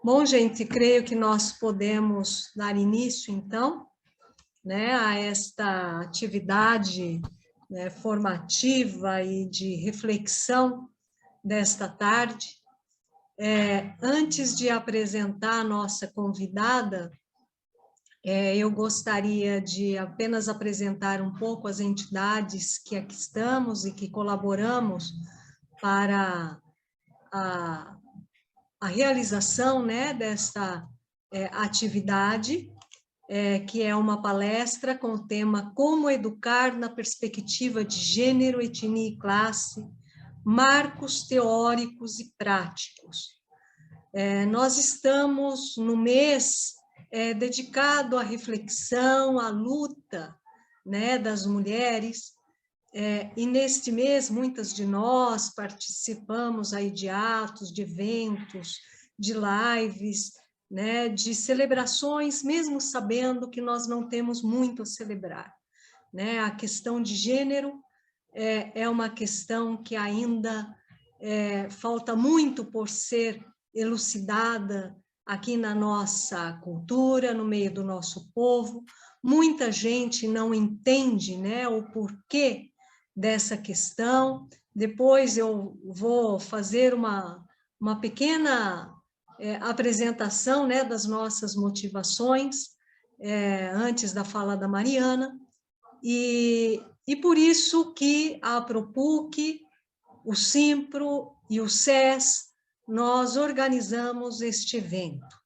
Bom, gente, creio que nós podemos dar início, então, né, a esta atividade, né, formativa e de reflexão desta tarde. Antes de apresentar a nossa convidada, eu gostaria de apenas apresentar um pouco as entidades que aqui estamos e que colaboramos para a realização, né, desta atividade, que é uma palestra com o tema Como Educar na Perspectiva de Gênero, Etnia e Classe, Marcos Teóricos e Práticos. Nós estamos no mês dedicado à reflexão, à luta, né, das mulheres, e neste mês muitas de nós participamos aí de atos, de eventos, de lives, né, de celebrações, mesmo sabendo que nós não temos muito a celebrar, né? A questão de gênero é uma questão que ainda falta muito por ser elucidada aqui na nossa cultura, no meio do nosso povo. Muita gente não entende, né, o porquê dessa questão. Depois eu vou fazer uma pequena apresentação, né, das nossas motivações, antes da fala da Mariana, e por isso que a Apropuc, o Simpro e o SES, nós organizamos este evento.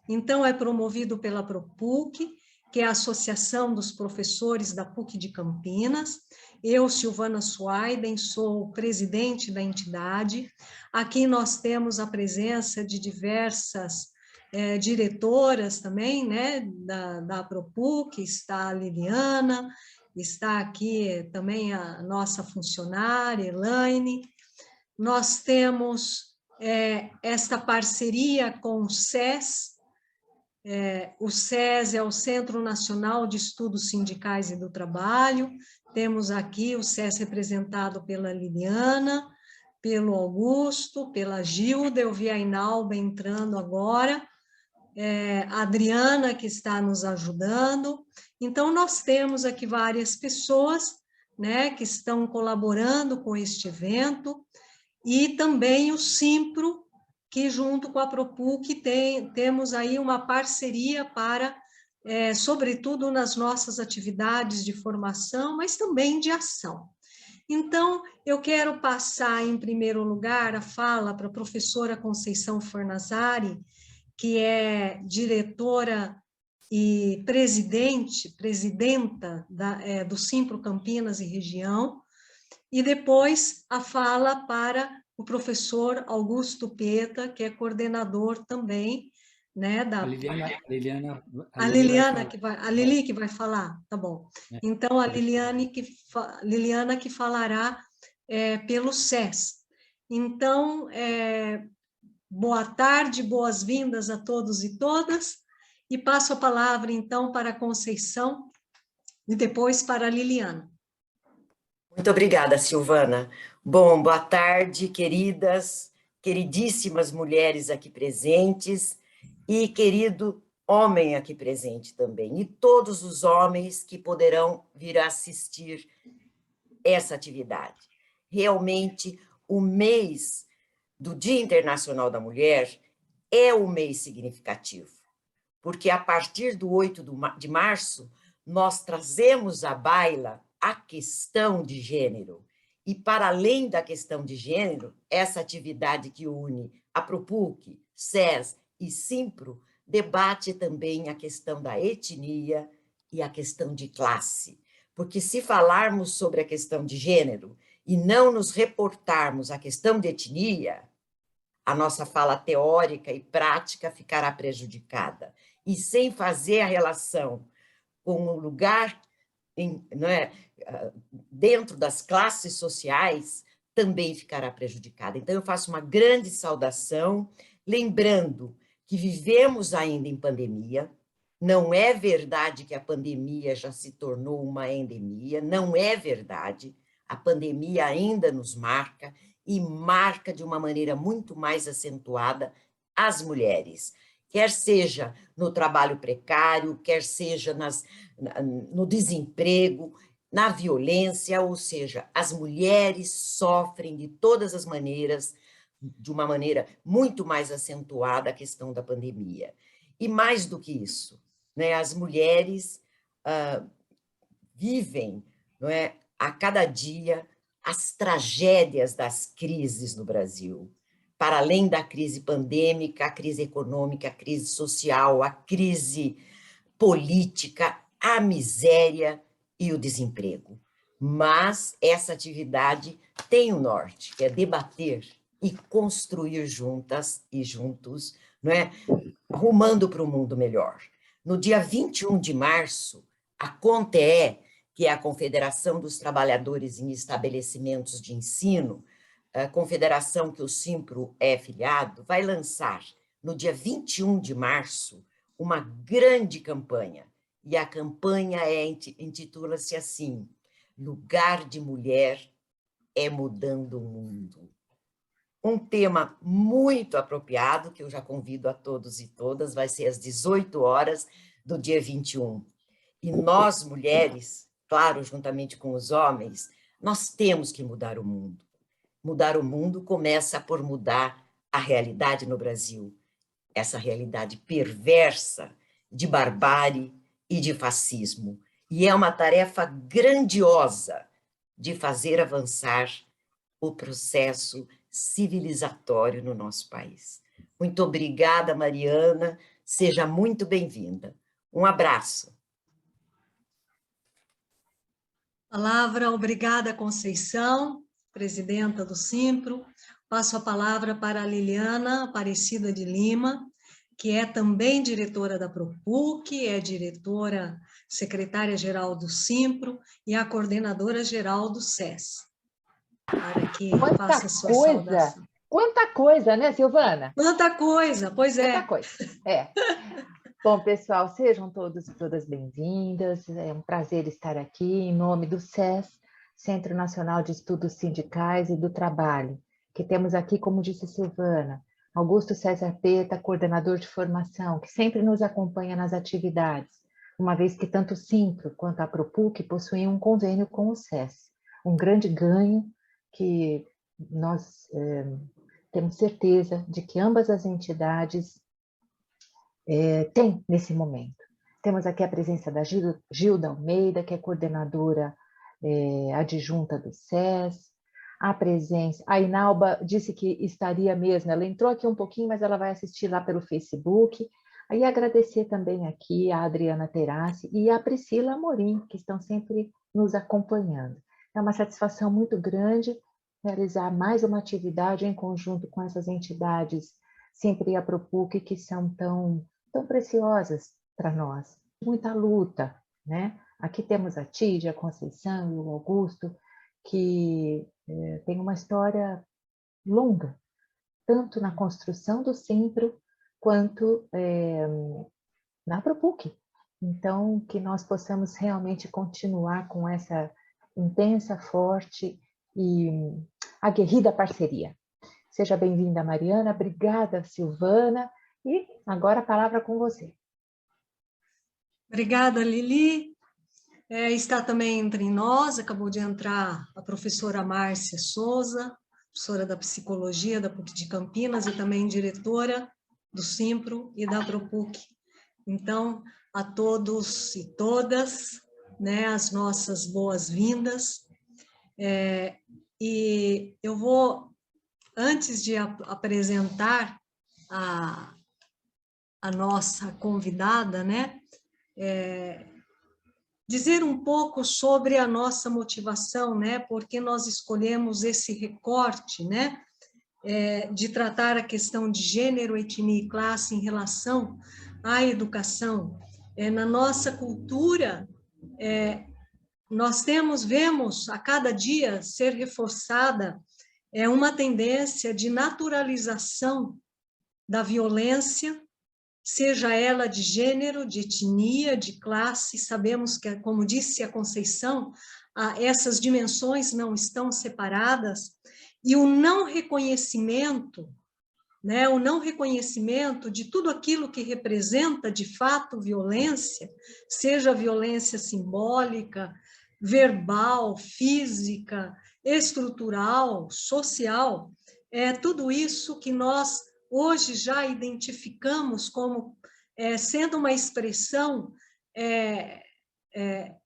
Então, é promovido pela Apropuc, que é a Associação dos Professores da PUC de Campinas. Eu, Silvana Suaiden, sou presidente da entidade. Aqui nós temos a presença de diversas diretoras também, né, da Apropuc, está a Liliana, está aqui também a nossa funcionária, Elaine. Nós temos esta parceria com o SES. O SES é o Centro Nacional de Estudos Sindicais e do Trabalho. Temos aqui o SES representado pela Liliana, pelo Augusto, pela Gilda, eu vi a Inalba entrando agora, a Adriana, que está nos ajudando. Então, nós temos aqui várias pessoas, né, que estão colaborando com este evento, e também o Simpro, que junto com a Apropuc temos aí uma parceria para, sobretudo nas nossas atividades de formação, mas também de ação. Então, eu quero passar, em primeiro lugar, a fala para a professora Conceição Fornazari, que é diretora e presidenta do Simpro Campinas e Região, e depois a fala para o professor Augusto Peta, que é coordenador também, né, da... A Lili que vai falar, tá bom. Então, a Liliana que falará pelo SES. Então, boa tarde, boas-vindas a todos e todas, e passo a palavra, então, para a Conceição, e depois para a Liliana. Muito obrigada, Silvana. Bom, boa tarde, queridíssimas mulheres aqui presentes, e querido homem aqui presente também, e todos os homens que poderão vir a assistir essa atividade. Realmente, o mês do Dia Internacional da Mulher é um mês significativo, porque a partir do 8 de março, nós trazemos à baila a questão de gênero. E, para além da questão de gênero, essa atividade que une a Apropuc, SES e Simpro debate também a questão da etnia e a questão de classe. Porque se falarmos sobre a questão de gênero e não nos reportarmos à questão de etnia, a nossa fala teórica e prática ficará prejudicada. E sem fazer a relação com o lugar dentro das classes sociais, também ficará prejudicada. Então, eu faço uma grande saudação, lembrando que vivemos ainda em pandemia. Não é verdade que a pandemia já se tornou uma endemia, não é verdade. A pandemia ainda nos marca, e marca de uma maneira muito mais acentuada as mulheres, quer seja no trabalho precário, quer seja no desemprego, na violência, ou seja, as mulheres sofrem de todas as maneiras, de uma maneira muito mais acentuada a questão da pandemia. E mais do que isso, né, as mulheres vivem, não é, a cada dia as tragédias das crises no Brasil, para além da crise pandêmica, a crise econômica, a crise social, a crise política, a miséria e o desemprego. Mas essa atividade tem um norte, que é debater e construir juntas e juntos, não é? Rumando para um mundo melhor. No dia 21 de março, a CONTE, que é a Confederação dos Trabalhadores em Estabelecimentos de Ensino, a confederação que o Simpro é filiado, vai lançar, no dia 21 de março, uma grande campanha. E a campanha intitula-se assim: Lugar de Mulher é Mudando o Mundo. Um tema muito apropriado, que eu já convido a todos e todas, vai ser às 18 horas do dia 21. E nós, mulheres, claro, juntamente com os homens, nós temos que mudar o mundo. Mudar o mundo começa por mudar a realidade no Brasil, essa realidade perversa de barbárie e de fascismo. E é uma tarefa grandiosa de fazer avançar o processo civilizatório no nosso país. Muito obrigada, Mariana, seja muito bem-vinda. Um abraço. Palavra, obrigada, Conceição, presidenta do Simpro. Passo a palavra para a Liliana Aparecida de Lima, que é também diretora da PROPUC, é diretora secretária-geral do Simpro e a coordenadora-geral do SES. Para que faça a sua saudação. Quanta coisa, né, Silvana? Quanta coisa, pois é. Quanta coisa, é. Bom, pessoal, sejam todos e todas bem-vindas. É um prazer estar aqui em nome do SES, Centro Nacional de Estudos Sindicais e do Trabalho, que temos aqui, como disse Silvana, Augusto César Peta, coordenador de formação, que sempre nos acompanha nas atividades, uma vez que tanto o Simpro quanto a PROPUC possuem um convênio com o SES. Um grande ganho que nós temos certeza de que ambas as entidades têm nesse momento. Temos aqui a presença da Gilda Almeida, que é coordenadora adjunta do SES, a presença, a Inalba disse que estaria mesmo, ela entrou aqui um pouquinho, mas ela vai assistir lá pelo Facebook. Aí agradecer também aqui a Adriana Terassi e a Priscila Amorim, que estão sempre nos acompanhando. É uma satisfação muito grande realizar mais uma atividade em conjunto com essas entidades, sempre a PROPUC, que são tão preciosas para nós. Muita luta, né? Aqui temos a Tídia, a Conceição e o Augusto, que tem uma história longa, tanto na construção do Simpro, quanto na PROPUC. Então, que nós possamos realmente continuar com essa intensa, forte e aguerrida parceria. Seja bem-vinda, Mariana. Obrigada, Silvana. E agora a palavra com você. Obrigada, Lili. Está também entre nós, acabou de entrar a professora Márcia Souza, professora da Psicologia da PUC de Campinas e também diretora do Simpro e da PROPUC. Então, a todos e todas, né, as nossas boas-vindas. E eu vou, antes de apresentar a nossa convidada, né, dizer um pouco sobre a nossa motivação, né, porque nós escolhemos esse recorte, né, de tratar a questão de gênero, etnia e classe em relação à educação. Na nossa cultura, nós vemos a cada dia ser reforçada uma tendência de naturalização da violência, seja ela de gênero, de etnia, de classe. Sabemos que, como disse a Conceição, essas dimensões não estão separadas, e o não reconhecimento né, o não reconhecimento de tudo aquilo que representa, de fato, violência, seja violência simbólica, verbal, física, estrutural, social, tudo isso que nós hoje já identificamos como sendo uma expressão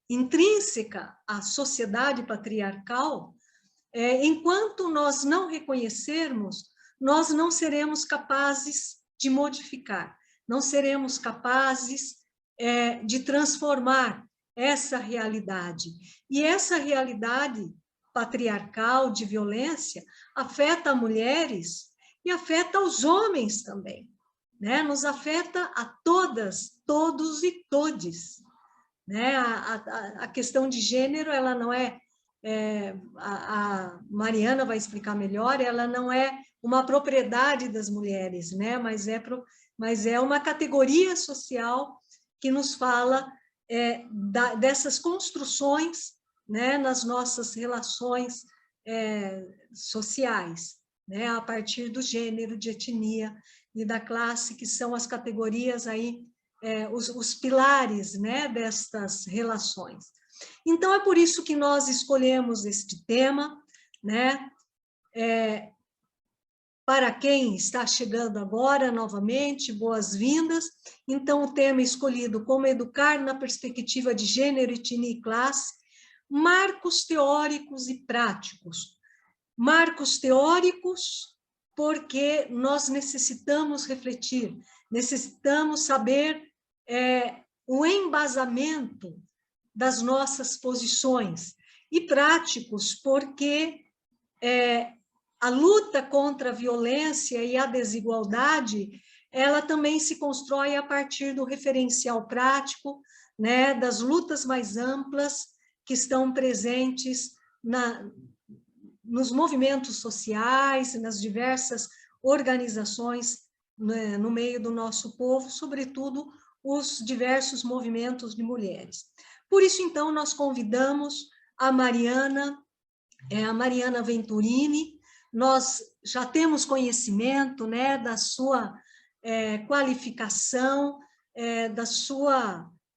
intrínseca à sociedade patriarcal, enquanto nós não reconhecermos, nós não seremos capazes de modificar, não seremos capazes de transformar essa realidade. E essa realidade patriarcal de violência afeta mulheres e afeta os homens também, né? Nos afeta a todas, todos e todes, né? A questão de gênero, ela não a Mariana vai explicar melhor, ela não é uma propriedade das mulheres, né? Mas é uma categoria social que nos fala dessas construções, né, nas nossas relações sociais, né, a partir do gênero, de etnia e da classe, que são as categorias aí, os pilares, né, destas relações. Então, é por isso que nós escolhemos este tema, né? Para quem está chegando agora, novamente, boas-vindas. Então, o tema escolhido como educar na perspectiva de gênero, etnia e classe, marcos teóricos e práticos. Marcos teóricos, porque nós necessitamos refletir, necessitamos saber o embasamento das nossas posições, e práticos, porque a luta contra a violência e a desigualdade, ela também se constrói a partir do referencial prático, né, das lutas mais amplas que estão presentes nos movimentos sociais, nas diversas organizações, né, no meio do nosso povo, sobretudo os diversos movimentos de mulheres. Por isso, então, nós convidamos a Mariana Venturini. Nós já temos conhecimento, né, da sua qualificação,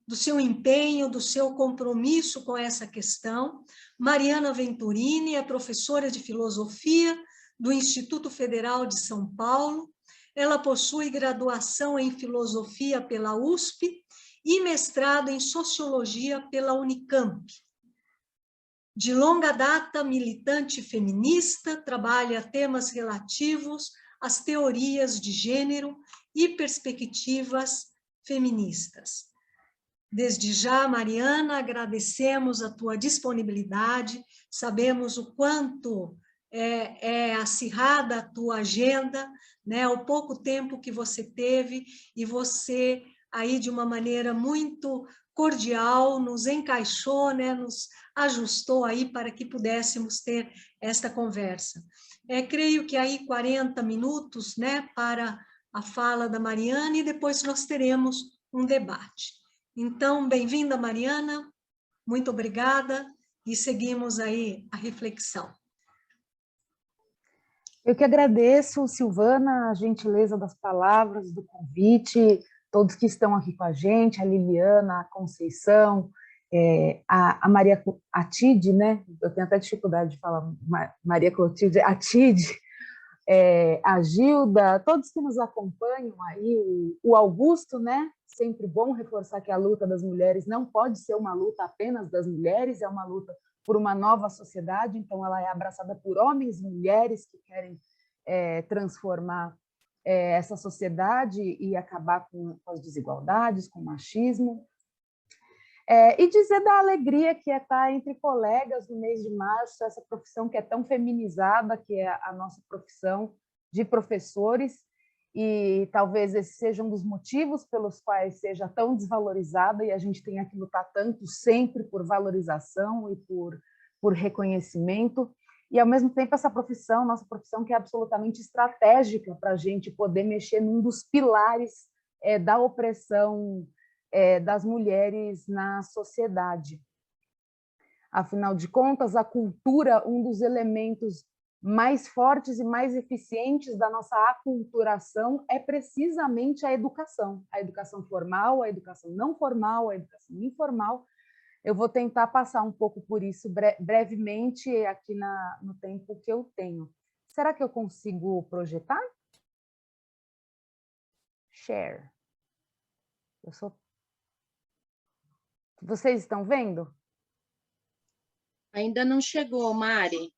do seu empenho, do seu compromisso com essa questão. Mariana Venturini é professora de filosofia do Instituto Federal de São Paulo. Ela possui graduação em filosofia pela USP e mestrado em sociologia pela Unicamp. De longa data, militante feminista, trabalha temas relativos às teorias de gênero e perspectivas feministas. Desde já, Mariana, agradecemos a tua disponibilidade, sabemos o quanto é acirrada a tua agenda, né, o pouco tempo que você teve, e você aí de uma maneira muito cordial nos encaixou, né, nos ajustou aí para que pudéssemos ter esta conversa. Creio que aí 40 minutos, né, para a fala da Mariana, e depois nós teremos um debate. Então, bem-vinda, Mariana, muito obrigada, e seguimos aí a reflexão. Eu que agradeço, Silvana, a gentileza das palavras, do convite, todos que estão aqui com a gente, a Liliana, a Conceição, a Maria Atide, né? Eu tenho até dificuldade de falar Maria Clotilde, Atide, a Gilda, todos que nos acompanham aí, o Augusto, né? Sempre bom reforçar que a luta das mulheres não pode ser uma luta apenas das mulheres, é uma luta por uma nova sociedade, então ela é abraçada por homens e mulheres que querem transformar essa sociedade e acabar com as desigualdades, com o machismo. E dizer da alegria que é estar entre colegas no mês de março, essa profissão que é tão feminizada, que é a nossa profissão de professores, e talvez esse seja um dos motivos pelos quais seja tão desvalorizada, e a gente tenha que lutar tanto sempre por valorização e por reconhecimento, e ao mesmo tempo essa profissão, nossa profissão, que é absolutamente estratégica para a gente poder mexer num dos pilares da opressão das mulheres na sociedade. Afinal de contas, a cultura, um dos elementos mais fortes e mais eficientes da nossa aculturação é precisamente a educação formal, a educação não formal, a educação informal. Eu vou tentar passar um pouco por isso brevemente aqui no tempo que eu tenho. Será que eu consigo projetar? Share. Vocês estão vendo? Ainda não chegou, Mari.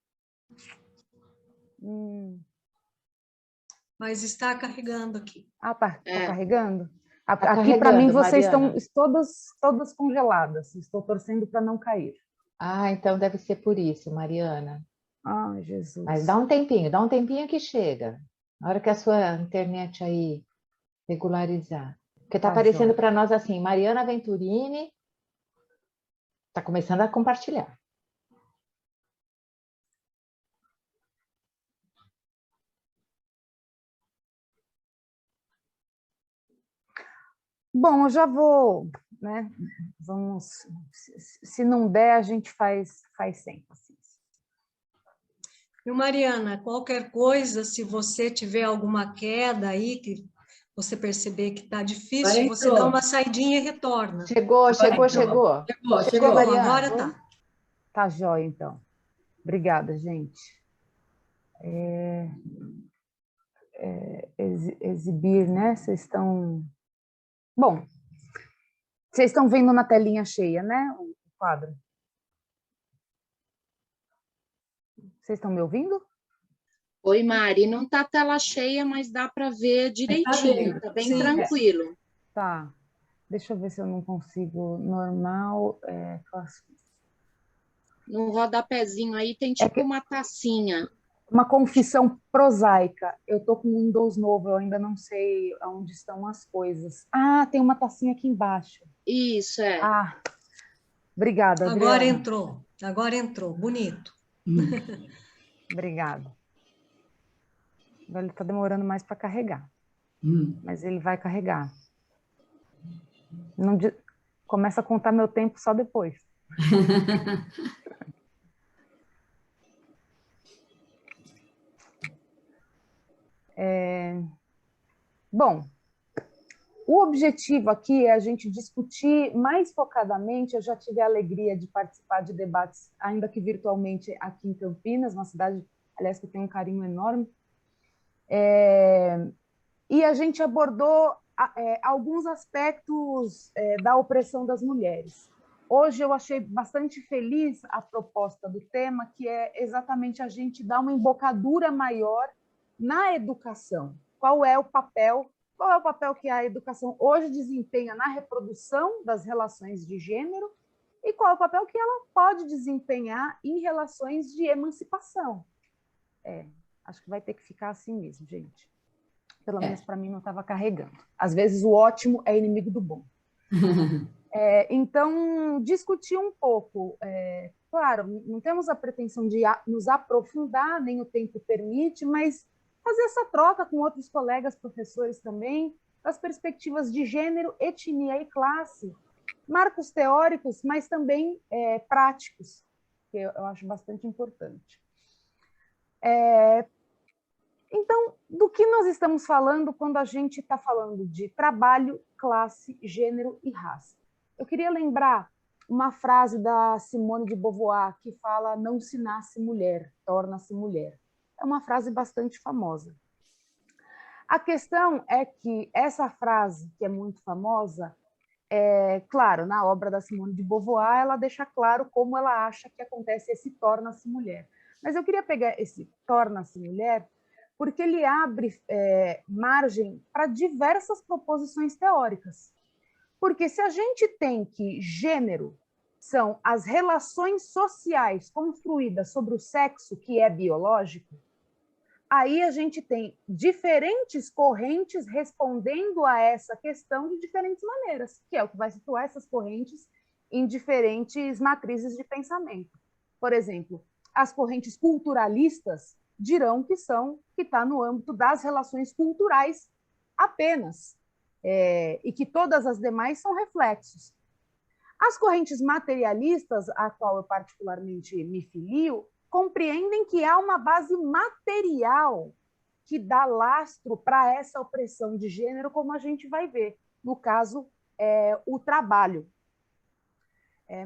Mas está carregando aqui. Ah, tá carregando? Tá Aqui, para mim, vocês Mariana. estão todas congeladas. Estou torcendo para não cair. Ah, então deve ser por isso, Mariana. Ai, Jesus. Mas dá um tempinho que chega. Na hora que a sua internet aí regularizar. Porque está aparecendo para nós assim, Mariana Venturini está começando a compartilhar. Bom, eu já vou, né? Vamos, se não der, a gente faz sem paciência. E Mariana, qualquer coisa, se você tiver alguma queda aí, que você perceber que está difícil, você dá uma saidinha e retorna. Chegou, Mariana. Agora tá. Tá jóia, então. Obrigada, gente. Exibir, né? Vocês estão... Bom, vocês estão vendo na telinha cheia, né? O quadro. Vocês estão me ouvindo? Oi, Mari. Não está tela cheia, mas dá para ver direitinho. Está bem tranquilo. Tá. Deixa eu ver se eu não consigo. Normal. No rodapézinho aí tem tipo uma tacinha. Uma confissão prosaica. Eu estou com o Windows novo, eu ainda não sei onde estão as coisas. Ah, tem uma tacinha aqui embaixo. Isso, é. Ah, obrigada, Adriana. Agora entrou. Bonito. Obrigada. Ele está demorando mais para carregar. Mas ele vai carregar. Não, começa a contar meu tempo só depois. Bom, o objetivo aqui é a gente discutir mais focadamente. Eu já tive a alegria de participar de debates, ainda que virtualmente, aqui em Campinas, uma cidade, aliás, que eu tenho um carinho enorme. E a gente abordou alguns aspectos da opressão das mulheres. Hoje eu achei bastante feliz a proposta do tema, que é exatamente a gente dar uma embocadura maior na educação. Qual é o papel que a educação hoje desempenha na reprodução das relações de gênero e qual é o papel que ela pode desempenhar em relações de emancipação. Acho que vai ter que ficar assim mesmo, gente. Pelo menos para mim não estava carregando. Às vezes o ótimo é inimigo do bom. Então, discutir um pouco. Claro, não temos a pretensão de nos aprofundar, nem o tempo permite, mas fazer essa troca com outros colegas professores também, das perspectivas de gênero, etnia e classe, marcos teóricos, mas também práticos, que eu acho bastante importante. Então, do que nós estamos falando quando a gente está falando de trabalho, classe, gênero e raça? Eu queria lembrar uma frase da Simone de Beauvoir, que fala: não se nasce mulher, torna-se mulher. É uma frase bastante famosa. A questão é que essa frase, que é muito famosa, claro, na obra da Simone de Beauvoir, ela deixa claro como ela acha que acontece esse torna-se mulher. Mas eu queria pegar esse torna-se mulher porque ele abre margem para diversas proposições teóricas. Porque se a gente tem que gênero são as relações sociais construídas sobre o sexo, que é biológico, aí a gente tem diferentes correntes respondendo a essa questão de diferentes maneiras, que é o que vai situar essas correntes em diferentes matrizes de pensamento. Por exemplo, as correntes culturalistas dirão que está no âmbito das relações culturais apenas, e que todas as demais são reflexos. As correntes materialistas, a qual eu particularmente me filio, compreendem que há uma base material que dá lastro para essa opressão de gênero, como a gente vai ver, no caso, o trabalho.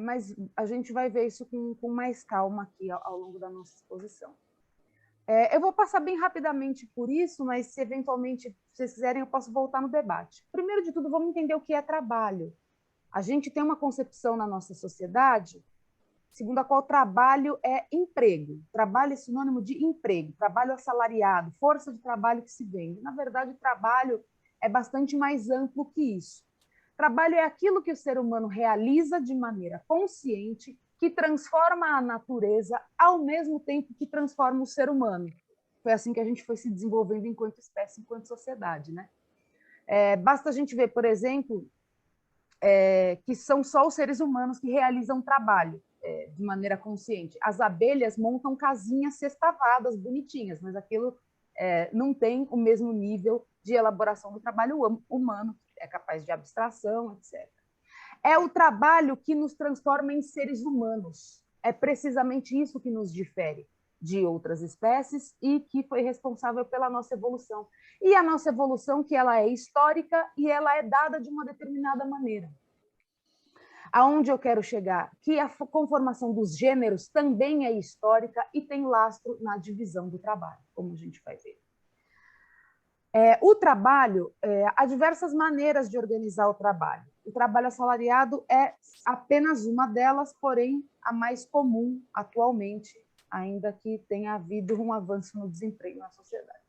Mas a gente vai ver isso com mais calma aqui ao longo da nossa exposição. Eu vou passar bem rapidamente por isso, mas se eventualmente vocês quiserem, eu posso voltar no debate. Primeiro de tudo, vamos entender o que é trabalho. A gente tem uma concepção na nossa sociedade segundo a qual trabalho é emprego. Trabalho é sinônimo de emprego, trabalho assalariado, força de trabalho que se vende. Na verdade, trabalho é bastante mais amplo que isso. Trabalho é aquilo que o ser humano realiza de maneira consciente, que transforma a natureza ao mesmo tempo que transforma o ser humano. Foi assim que a gente foi se desenvolvendo enquanto espécie, enquanto sociedade, né? Basta a gente ver, por exemplo, que são só os seres humanos que realizam trabalho de maneira consciente. As abelhas montam casinhas sextavadas, bonitinhas, mas aquilo não tem o mesmo nível de elaboração do trabalho humano, que é capaz de abstração, etc. É o trabalho que nos transforma em seres humanos. É precisamente isso que nos difere de outras espécies e que foi responsável pela nossa evolução. E a nossa evolução, que ela é histórica e ela é dada de uma determinada maneira. Aonde eu quero chegar? Que a conformação dos gêneros também é histórica e tem lastro na divisão do trabalho, como a gente vai ver. O trabalho, há diversas maneiras de organizar o trabalho. O trabalho assalariado é apenas uma delas, porém a mais comum atualmente, ainda que tenha havido um avanço no desemprego na sociedade.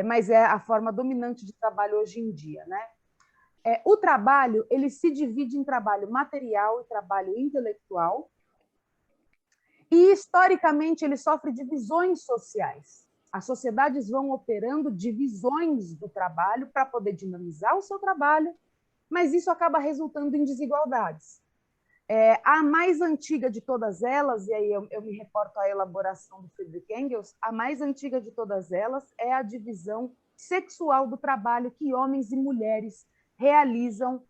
Mas é a forma dominante de trabalho hoje em dia, né? O trabalho, ele se divide em trabalho material e trabalho intelectual, e historicamente ele sofre divisões sociais. As sociedades vão operando divisões do trabalho para poder dinamizar o seu trabalho, mas isso acaba resultando em desigualdades. A mais antiga de todas elas, e aí eu me reporto à elaboração do Friedrich Engels, a mais antiga de todas elas é a divisão sexual do trabalho que homens e mulheres realizam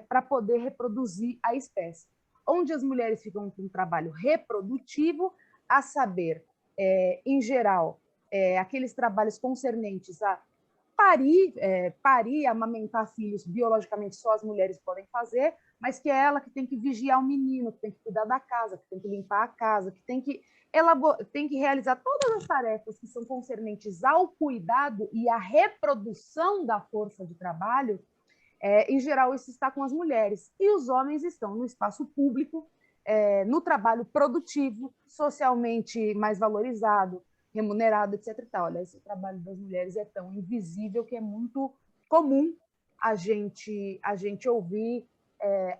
para poder reproduzir a espécie. Onde as mulheres ficam com um trabalho reprodutivo, a saber, em geral, aqueles trabalhos concernentes a parir, amamentar filhos, biologicamente só as mulheres podem fazer, mas que é ela que tem que vigiar o menino, que tem que cuidar da casa, que tem que limpar a casa, que tem que realizar todas as tarefas que são concernentes ao cuidado e à reprodução da força de trabalho. Em geral, isso está com as mulheres. E os homens estão no espaço público, no trabalho produtivo, socialmente mais valorizado, remunerado, etc. Olha, esse trabalho das mulheres é tão invisível que é muito comum a gente ouvir.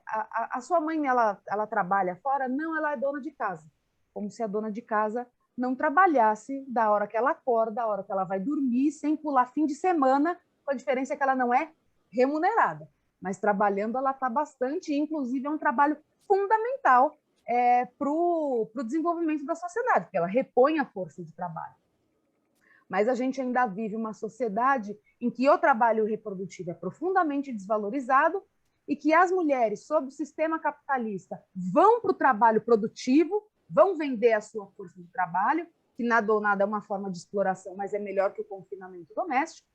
A sua mãe, ela trabalha fora? Não, ela é dona de casa. Como se a dona de casa não trabalhasse da hora que ela acorda, da hora que ela vai dormir, sem pular fim de semana, com a diferença que ela não é remunerada. Mas trabalhando ela está bastante, e inclusive é um trabalho fundamental para o desenvolvimento da sociedade, porque ela repõe a força de trabalho. Mas a gente ainda vive uma sociedade em que o trabalho reprodutivo é profundamente desvalorizado e que as mulheres, sob o sistema capitalista, vão para o trabalho produtivo, vão vender a sua força de trabalho, que nada ou nada é uma forma de exploração, mas é melhor que o confinamento doméstico,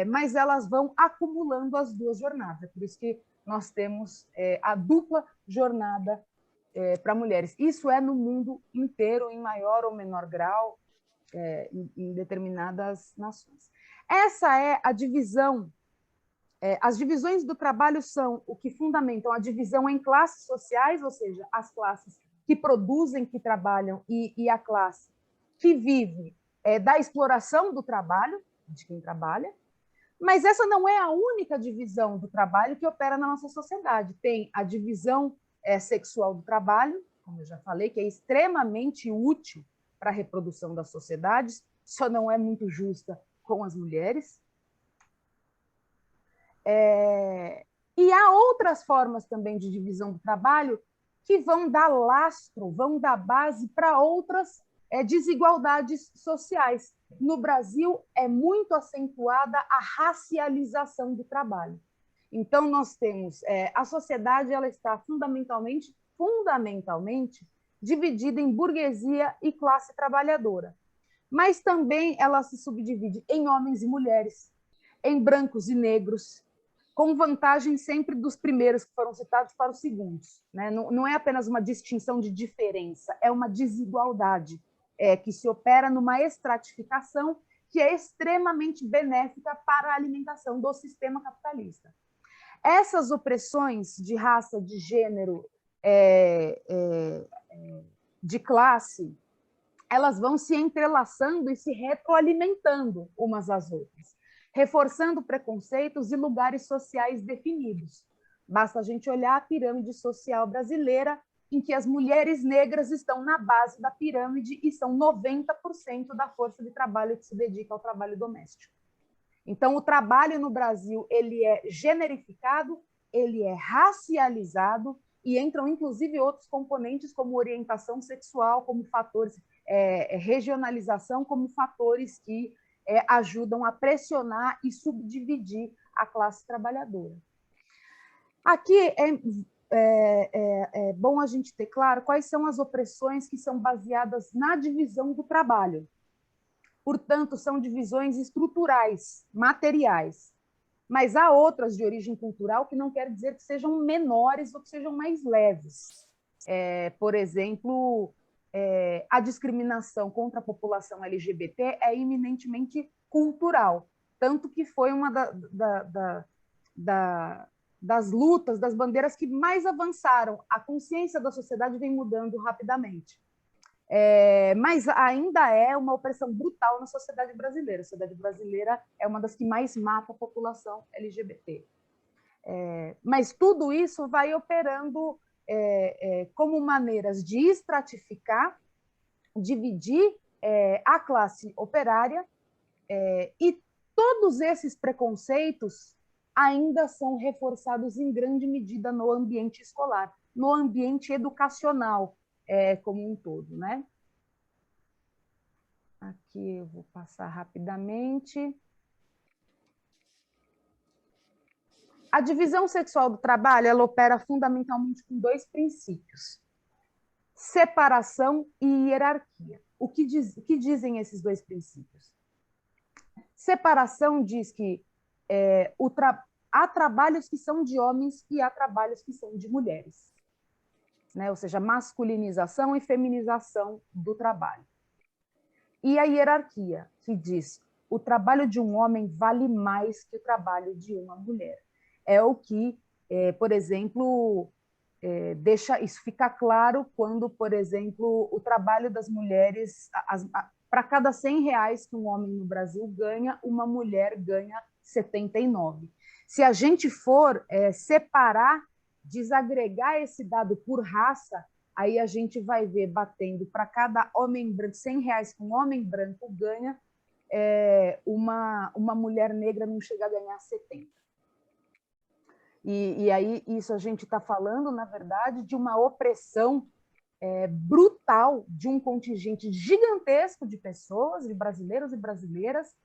mas elas vão acumulando as duas jornadas. É por isso que nós temos a dupla jornada para mulheres. Isso é no mundo inteiro, em maior ou menor grau, em determinadas nações. Essa é a divisão. As divisões do trabalho são o que fundamentam a divisão em classes sociais, ou seja, as classes que produzem, que trabalham, e a classe que vive da exploração do trabalho, de quem trabalha. Mas essa não é a única divisão do trabalho que opera na nossa sociedade. Tem a divisão sexual do trabalho, como eu já falei, que é extremamente útil para a reprodução das sociedades, só não é muito justa com as mulheres. E há outras formas também de divisão do trabalho que vão dar lastro, vão dar base para outras desigualdades sociais. No Brasil, é muito acentuada a racialização do trabalho. Então, nós temos a sociedade, ela está fundamentalmente dividida em burguesia e classe trabalhadora. Mas também ela se subdivide em homens e mulheres, em brancos e negros, com vantagem sempre dos primeiros que foram citados para os segundos, né? Não é apenas uma distinção de diferença, é uma desigualdade que se opera numa estratificação que é extremamente benéfica para a alimentação do sistema capitalista. Essas opressões de raça, de gênero, de classe, elas vão se entrelaçando e se retroalimentando umas às outras, reforçando preconceitos e lugares sociais definidos. Basta a gente olhar a pirâmide social brasileira, em que as mulheres negras estão na base da pirâmide e são 90% da força de trabalho que se dedica ao trabalho doméstico. Então, o trabalho no Brasil ele é generificado, ele é racializado, e entram, inclusive, outros componentes, como orientação sexual, como fatores, regionalização, como fatores que ajudam a pressionar e subdividir a classe trabalhadora. Aqui é bom a gente ter claro quais são as opressões que são baseadas na divisão do trabalho. Portanto, são divisões estruturais, materiais. Mas há outras de origem cultural que não quer dizer que sejam menores ou que sejam mais leves. Por exemplo, a discriminação contra a população LGBT é eminentemente cultural, tanto que foi uma das lutas, das bandeiras que mais avançaram. A consciência da sociedade vem mudando rapidamente. Mas ainda é uma opressão brutal na sociedade brasileira. A sociedade brasileira é uma das que mais mata a população LGBT. Mas tudo isso vai operando como maneiras de estratificar, dividir a classe operária, e todos esses preconceitos ainda são reforçados em grande medida no ambiente escolar, no ambiente educacional, como um todo, né? Aqui eu vou passar rapidamente. A divisão sexual do trabalho, ela opera fundamentalmente com dois princípios: separação e hierarquia. O que dizem esses dois princípios? Separação diz que há trabalhos que são de homens e há trabalhos que são de mulheres. Né? Ou seja, masculinização e feminização do trabalho. E a hierarquia, que diz o trabalho de um homem vale mais que o trabalho de uma mulher. É o que, por exemplo, isso fica claro quando, por exemplo, o trabalho das mulheres, para cada R$100 que um homem no Brasil ganha, uma mulher ganha 79. Se a gente for separar, desagregar esse dado por raça, aí a gente vai ver batendo para cada homem branco, R$100 que um homem branco ganha, uma mulher negra não chega a ganhar 70. E aí isso a gente está falando, na verdade, de uma opressão brutal de um contingente gigantesco de pessoas, de brasileiros e brasileiras,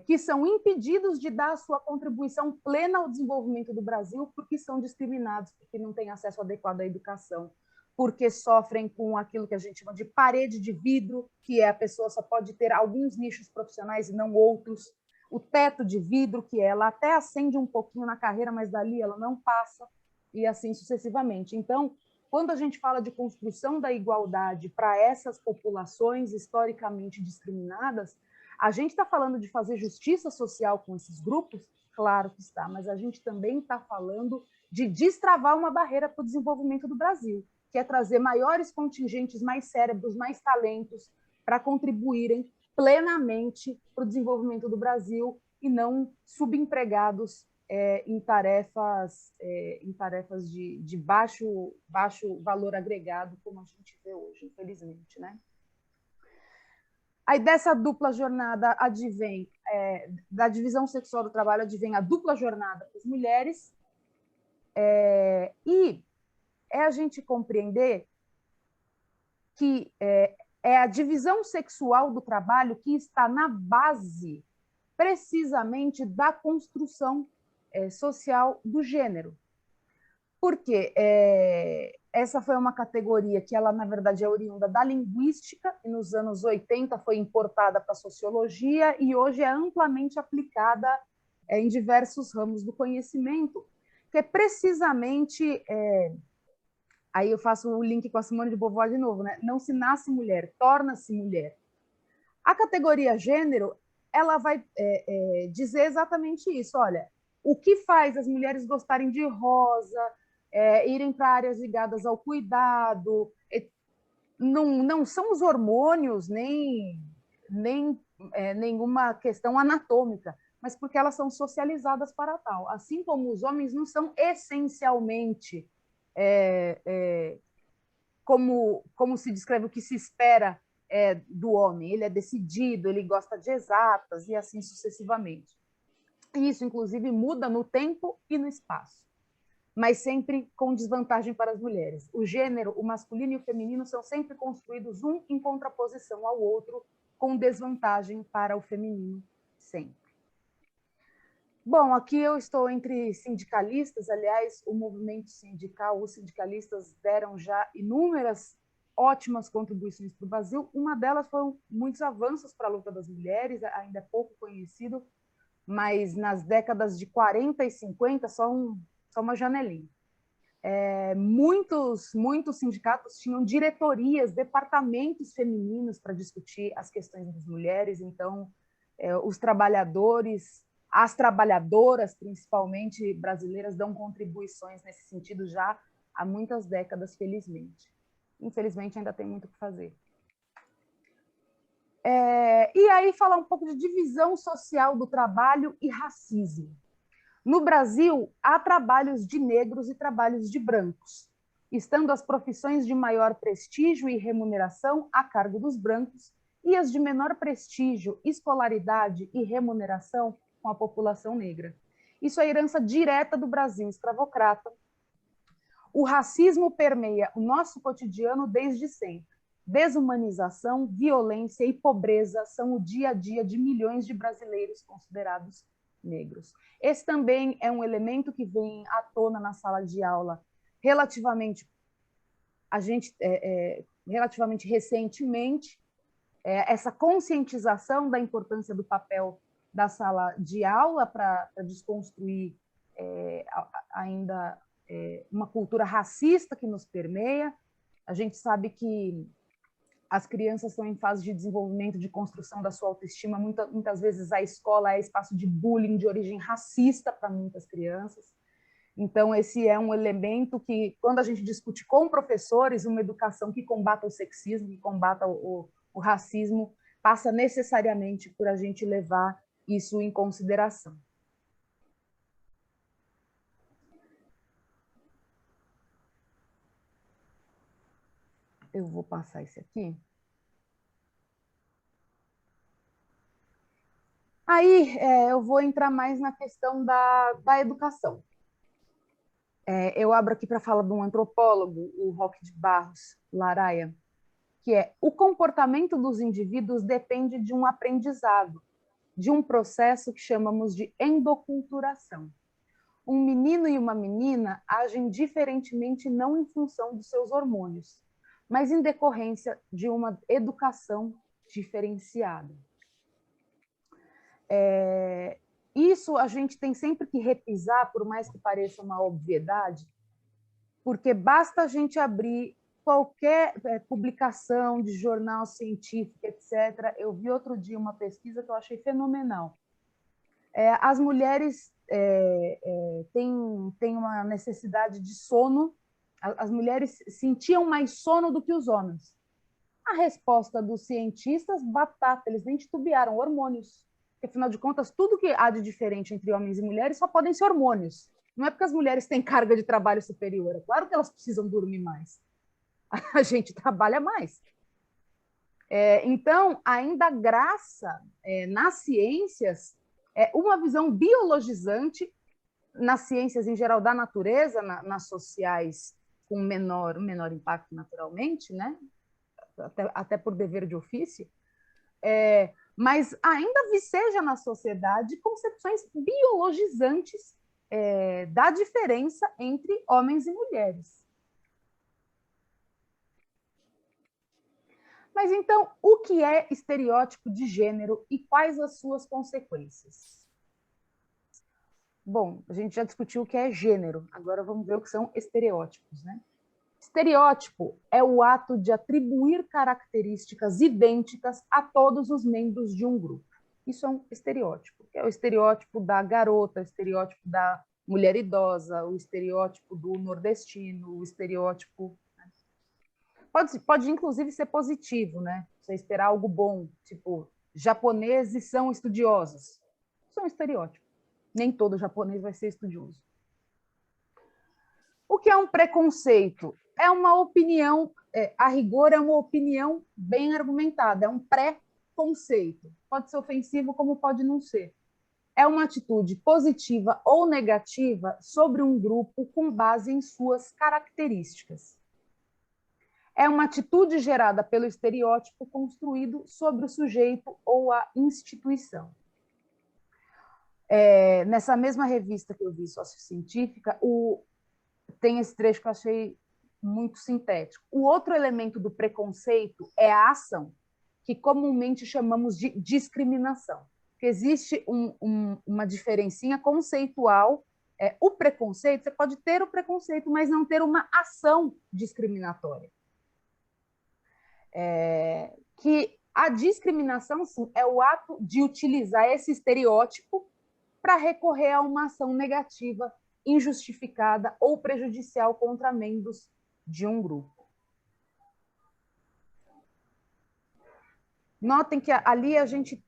que são impedidos de dar a sua contribuição plena ao desenvolvimento do Brasil porque são discriminados, porque não têm acesso adequado à educação, porque sofrem com aquilo que a gente chama de parede de vidro, que a pessoa só pode ter alguns nichos profissionais e não outros, o teto de vidro, que ela até acende um pouquinho na carreira, mas dali ela não passa, e assim sucessivamente. Então, quando a gente fala de construção da igualdade para essas populações historicamente discriminadas, a gente está falando de fazer justiça social com esses grupos? Claro que está, mas a gente também está falando de destravar uma barreira para o desenvolvimento do Brasil, que é trazer maiores contingentes, mais cérebros, mais talentos para contribuírem plenamente para o desenvolvimento do Brasil e não subempregados em tarefas de baixo valor agregado, como a gente vê hoje, infelizmente, né? Aí dessa dupla jornada advém, da divisão sexual do trabalho, advém a dupla jornada para as mulheres, e a gente compreender que é a divisão sexual do trabalho que está na base, precisamente, da construção social do gênero. Porque essa foi uma categoria que ela, na verdade, é oriunda da linguística, e nos anos 80 foi importada para a sociologia, e hoje é amplamente aplicada em diversos ramos do conhecimento, que é precisamente... aí eu faço o link com a Simone de Beauvoir de novo, né? Não se nasce mulher, torna-se mulher. A categoria gênero, ela vai dizer exatamente isso. Olha, o que faz as mulheres gostarem de rosa, irem para áreas ligadas ao cuidado, não são os hormônios, nem nenhuma questão anatômica, mas porque elas são socializadas para tal. Assim como os homens não são essencialmente como se descreve o que se espera do homem. Ele é decidido, ele gosta de exatas e assim sucessivamente. E isso, inclusive, muda no tempo e no espaço, mas sempre com desvantagem para as mulheres. O gênero, o masculino e o feminino, são sempre construídos um em contraposição ao outro, com desvantagem para o feminino, sempre. Bom, aqui eu estou entre sindicalistas, aliás, o movimento sindical, os sindicalistas deram já inúmeras ótimas contribuições para o Brasil. Uma delas foram muitos avanços para a luta das mulheres, ainda é pouco conhecido, mas nas décadas de 40 e 50, só uma janelinha. Muitos sindicatos tinham diretorias, departamentos femininos para discutir as questões das mulheres, então os trabalhadores, as trabalhadoras, principalmente brasileiras, dão contribuições nesse sentido já há muitas décadas, felizmente. Infelizmente, ainda tem muito o que fazer. E aí, falar um pouco de divisão social do trabalho e racismo. No Brasil, há trabalhos de negros e trabalhos de brancos, estando as profissões de maior prestígio e remuneração a cargo dos brancos e as de menor prestígio, escolaridade e remuneração com a população negra. Isso é herança direta do Brasil escravocrata. O racismo permeia o nosso cotidiano desde sempre. Desumanização, violência e pobreza são o dia a dia de milhões de brasileiros considerados negros. Esse também é um elemento que vem à tona na sala de aula relativamente recentemente, essa conscientização da importância do papel da sala de aula para desconstruir ainda uma cultura racista que nos permeia. A gente sabe que as crianças estão em fase de desenvolvimento, de construção da sua autoestima. Muitas vezes a escola é espaço de bullying de origem racista para muitas crianças. Então, esse é um elemento que, quando a gente discute com professores, uma educação que combata o sexismo, que combata o racismo, passa necessariamente por a gente levar isso em consideração. Eu vou passar esse aqui. Aí eu vou entrar mais na questão da educação. Eu abro aqui para falar de um antropólogo, o Roque de Barros Laraia, que o comportamento dos indivíduos depende de um aprendizado, de um processo que chamamos de endoculturação. Um menino e uma menina agem diferentemente não em função dos seus hormônios, mas em decorrência de uma educação diferenciada. Isso a gente tem sempre que repisar, por mais que pareça uma obviedade, porque basta a gente abrir qualquer publicação de jornal científico, etc. Eu vi outro dia uma pesquisa que eu achei fenomenal. As mulheres têm uma necessidade de sono, as mulheres sentiam mais sono do que os homens. A resposta dos cientistas, batata, eles nem titubearam, hormônios. Porque, afinal de contas, tudo que há de diferente entre homens e mulheres só podem ser hormônios. Não é porque as mulheres têm carga de trabalho superior, é claro que elas precisam dormir mais. A gente trabalha mais. Então, ainda graça nas ciências, uma visão biologizante, nas ciências em geral da natureza, nas sociais com menor impacto naturalmente, né? Até por dever de ofício, mas ainda viceja na sociedade concepções biologizantes da diferença entre homens e mulheres. Mas então, o que é estereótipo de gênero e quais as suas consequências? Bom, a gente já discutiu o que é gênero, agora vamos ver o que são estereótipos, né? Estereótipo é o ato de atribuir características idênticas a todos os membros de um grupo. Isso é um estereótipo. É o estereótipo da garota, o estereótipo da mulher idosa, o estereótipo do nordestino, o estereótipo... Pode inclusive ser positivo, né? Você esperar algo bom, tipo, japoneses são estudiosos. Isso é um estereótipo. Nem todo japonês vai ser estudioso. O que é um preconceito? É uma opinião, a rigor é uma opinião bem argumentada, é um pré-conceito. Pode ser ofensivo, como pode não ser. É uma atitude positiva ou negativa sobre um grupo com base em suas características. É uma atitude gerada pelo estereótipo construído sobre o sujeito ou a instituição. Nessa mesma revista que eu vi, Sociocientífica, tem esse trecho que eu achei muito sintético. O outro elemento do preconceito é a ação, que comumente chamamos de discriminação. Que existe uma diferencinha conceitual. O preconceito, você pode ter o preconceito, mas não ter uma ação discriminatória. Que a discriminação, sim, é o ato de utilizar esse estereótipo para recorrer a uma ação negativa, injustificada ou prejudicial contra membros de um grupo. Notem que ali a gente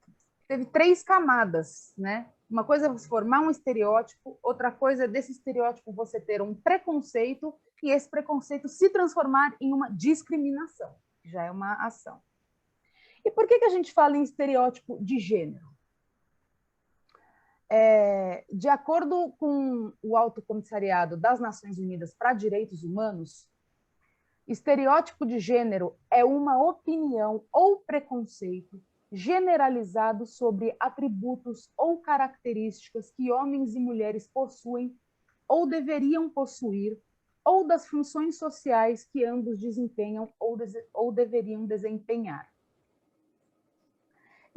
teve 3 camadas, né? Uma coisa é você formar um estereótipo, outra coisa é desse estereótipo você ter um preconceito e esse preconceito se transformar em uma discriminação, que já é uma ação. E por que a gente fala em estereótipo de gênero? De acordo com o Alto Comissariado das Nações Unidas para Direitos Humanos, estereótipo de gênero é uma opinião ou preconceito generalizado sobre atributos ou características que homens e mulheres possuem ou deveriam possuir, ou das funções sociais que ambos desempenham ou deveriam desempenhar.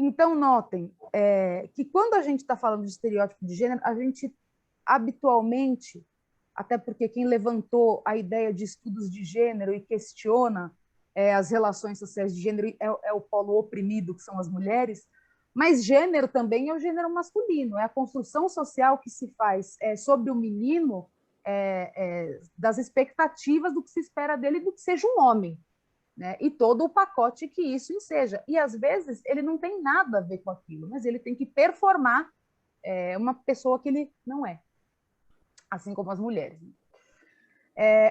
Então, notem que quando a gente está falando de estereótipo de gênero, a gente habitualmente, até porque quem levantou a ideia de estudos de gênero e questiona as relações sociais de gênero é o polo oprimido, que são as mulheres, mas gênero também é o gênero masculino, é a construção social que se faz sobre o menino, das expectativas do que se espera dele, do que seja um homem. Né? E todo o pacote que isso enseja. E, às vezes, ele não tem nada a ver com aquilo, mas ele tem que performar uma pessoa que ele não é, assim como as mulheres.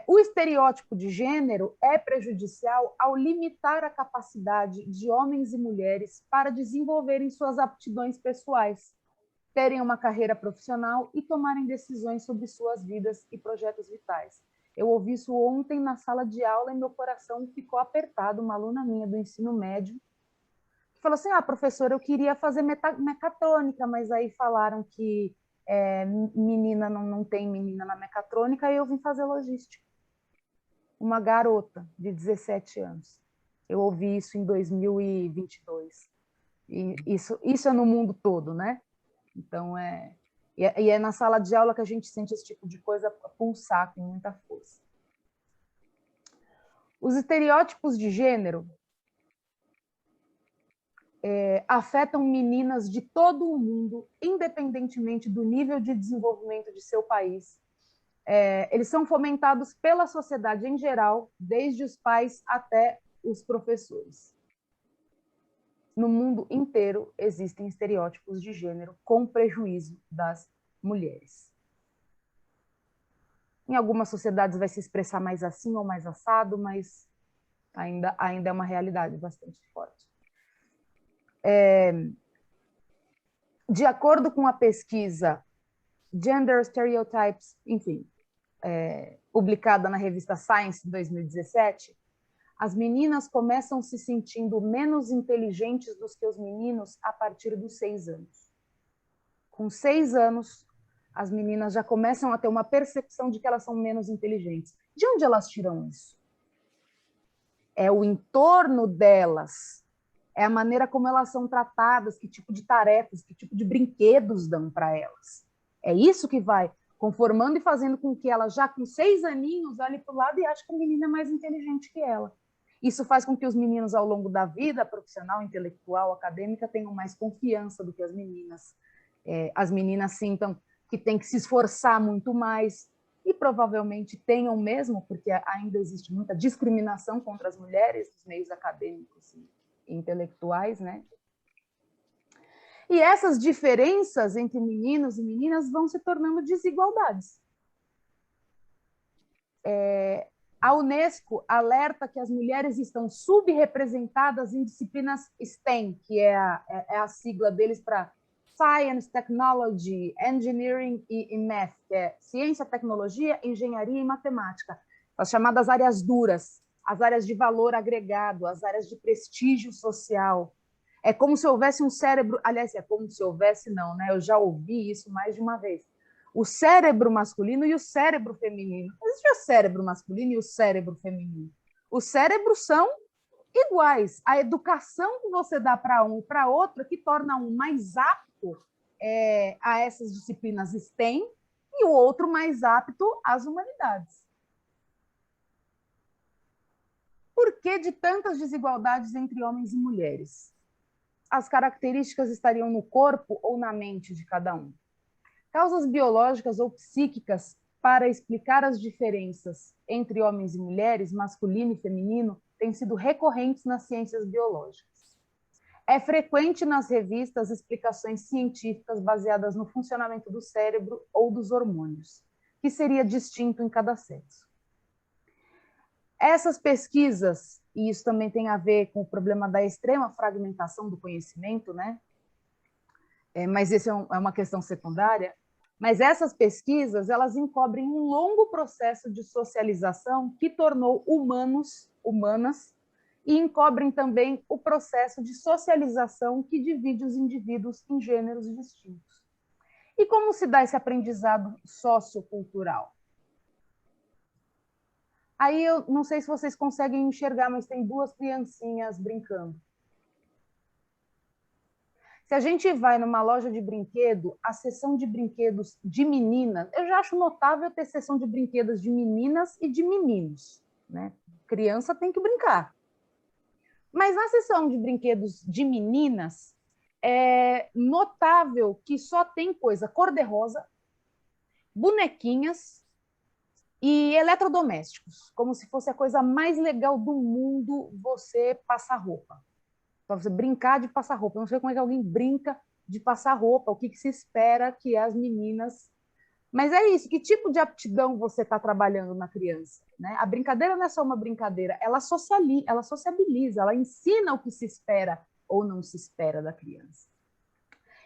O estereótipo de gênero é prejudicial ao limitar a capacidade de homens e mulheres para desenvolverem suas aptidões pessoais, terem uma carreira profissional e tomarem decisões sobre suas vidas e projetos vitais. Eu ouvi isso ontem na sala de aula e meu coração ficou apertado. Uma aluna minha do ensino médio falou assim, professora, eu queria fazer mecatrônica, mas aí falaram que menina não tem menina na mecatrônica e eu vim fazer logística. Uma garota de 17 anos. Eu ouvi isso em 2022. E isso é no mundo todo, né? Então, e é na sala de aula que a gente sente esse tipo de coisa pulsar com muita força. Os estereótipos de gênero afetam meninas de todo o mundo, independentemente do nível de desenvolvimento de seu país. Eles são fomentados pela sociedade em geral, desde os pais até os professores. No mundo inteiro existem estereótipos de gênero com prejuízo das mulheres. Em algumas sociedades vai se expressar mais assim ou mais assado, mas ainda é uma realidade bastante forte. De acordo com a pesquisa Gender Stereotypes, enfim, publicada na revista Science em 2017, as meninas começam se sentindo menos inteligentes do que os meninos a partir dos 6 anos. Com 6 anos, as meninas já começam a ter uma percepção de que elas são menos inteligentes. De onde elas tiram isso? É o entorno delas, é a maneira como elas são tratadas, que tipo de tarefas, que tipo de brinquedos dão para elas. É isso que vai conformando e fazendo com que ela, já com 6 aninhos, olhe para o lado e ache que a menina é mais inteligente que ela. Isso faz com que os meninos, ao longo da vida profissional, intelectual, acadêmica, tenham mais confiança do que as meninas. As meninas sintam que tem que se esforçar muito mais, e provavelmente tenham mesmo, porque ainda existe muita discriminação contra as mulheres nos meios acadêmicos e intelectuais, né? E essas diferenças entre meninos e meninas vão se tornando desigualdades. A Unesco alerta que as mulheres estão subrepresentadas em disciplinas STEM, que é a sigla deles para Science, Technology, Engineering e Math, que é ciência, tecnologia, engenharia e matemática, as chamadas áreas duras, as áreas de valor agregado, as áreas de prestígio social. É como se houvesse um cérebro, aliás, é como se houvesse não, né? Eu já ouvi isso mais de uma vez. O cérebro masculino e o cérebro feminino. Existe o cérebro masculino e o cérebro feminino. Os cérebros são iguais. A educação que você dá para um e para outro que torna um mais apto a essas disciplinas STEM e o outro mais apto às humanidades. Por que de tantas desigualdades entre homens e mulheres? As características estariam no corpo ou na mente de cada um? Causas biológicas ou psíquicas para explicar as diferenças entre homens e mulheres, masculino e feminino, têm sido recorrentes nas ciências biológicas. É frequente nas revistas explicações científicas baseadas no funcionamento do cérebro ou dos hormônios, que seria distinto em cada sexo. Essas pesquisas, e isso também tem a ver com o problema da extrema fragmentação do conhecimento, né? Mas isso é uma questão secundária, mas essas pesquisas, elas encobrem um longo processo de socialização que tornou humanas, e encobrem também o processo de socialização que divide os indivíduos em gêneros distintos. E como se dá esse aprendizado sociocultural? Aí eu não sei se vocês conseguem enxergar, mas tem 2 criancinhas brincando. Se a gente vai numa loja de brinquedo, a seção de brinquedos de meninas, eu já acho notável ter seção de brinquedos de meninas e de meninos, né? Criança tem que brincar. Mas na seção de brinquedos de meninas, é notável que só tem coisa cor-de-rosa, bonequinhas e eletrodomésticos, como se fosse a coisa mais legal do mundo você passar roupa. Para você brincar de passar roupa. Eu não sei como é que alguém brinca de passar roupa, o que se espera que as meninas... Mas é isso, que tipo de aptidão você está trabalhando na criança? Né? A brincadeira não é só uma brincadeira, ela sociabiliza, ela ensina o que se espera ou não se espera da criança.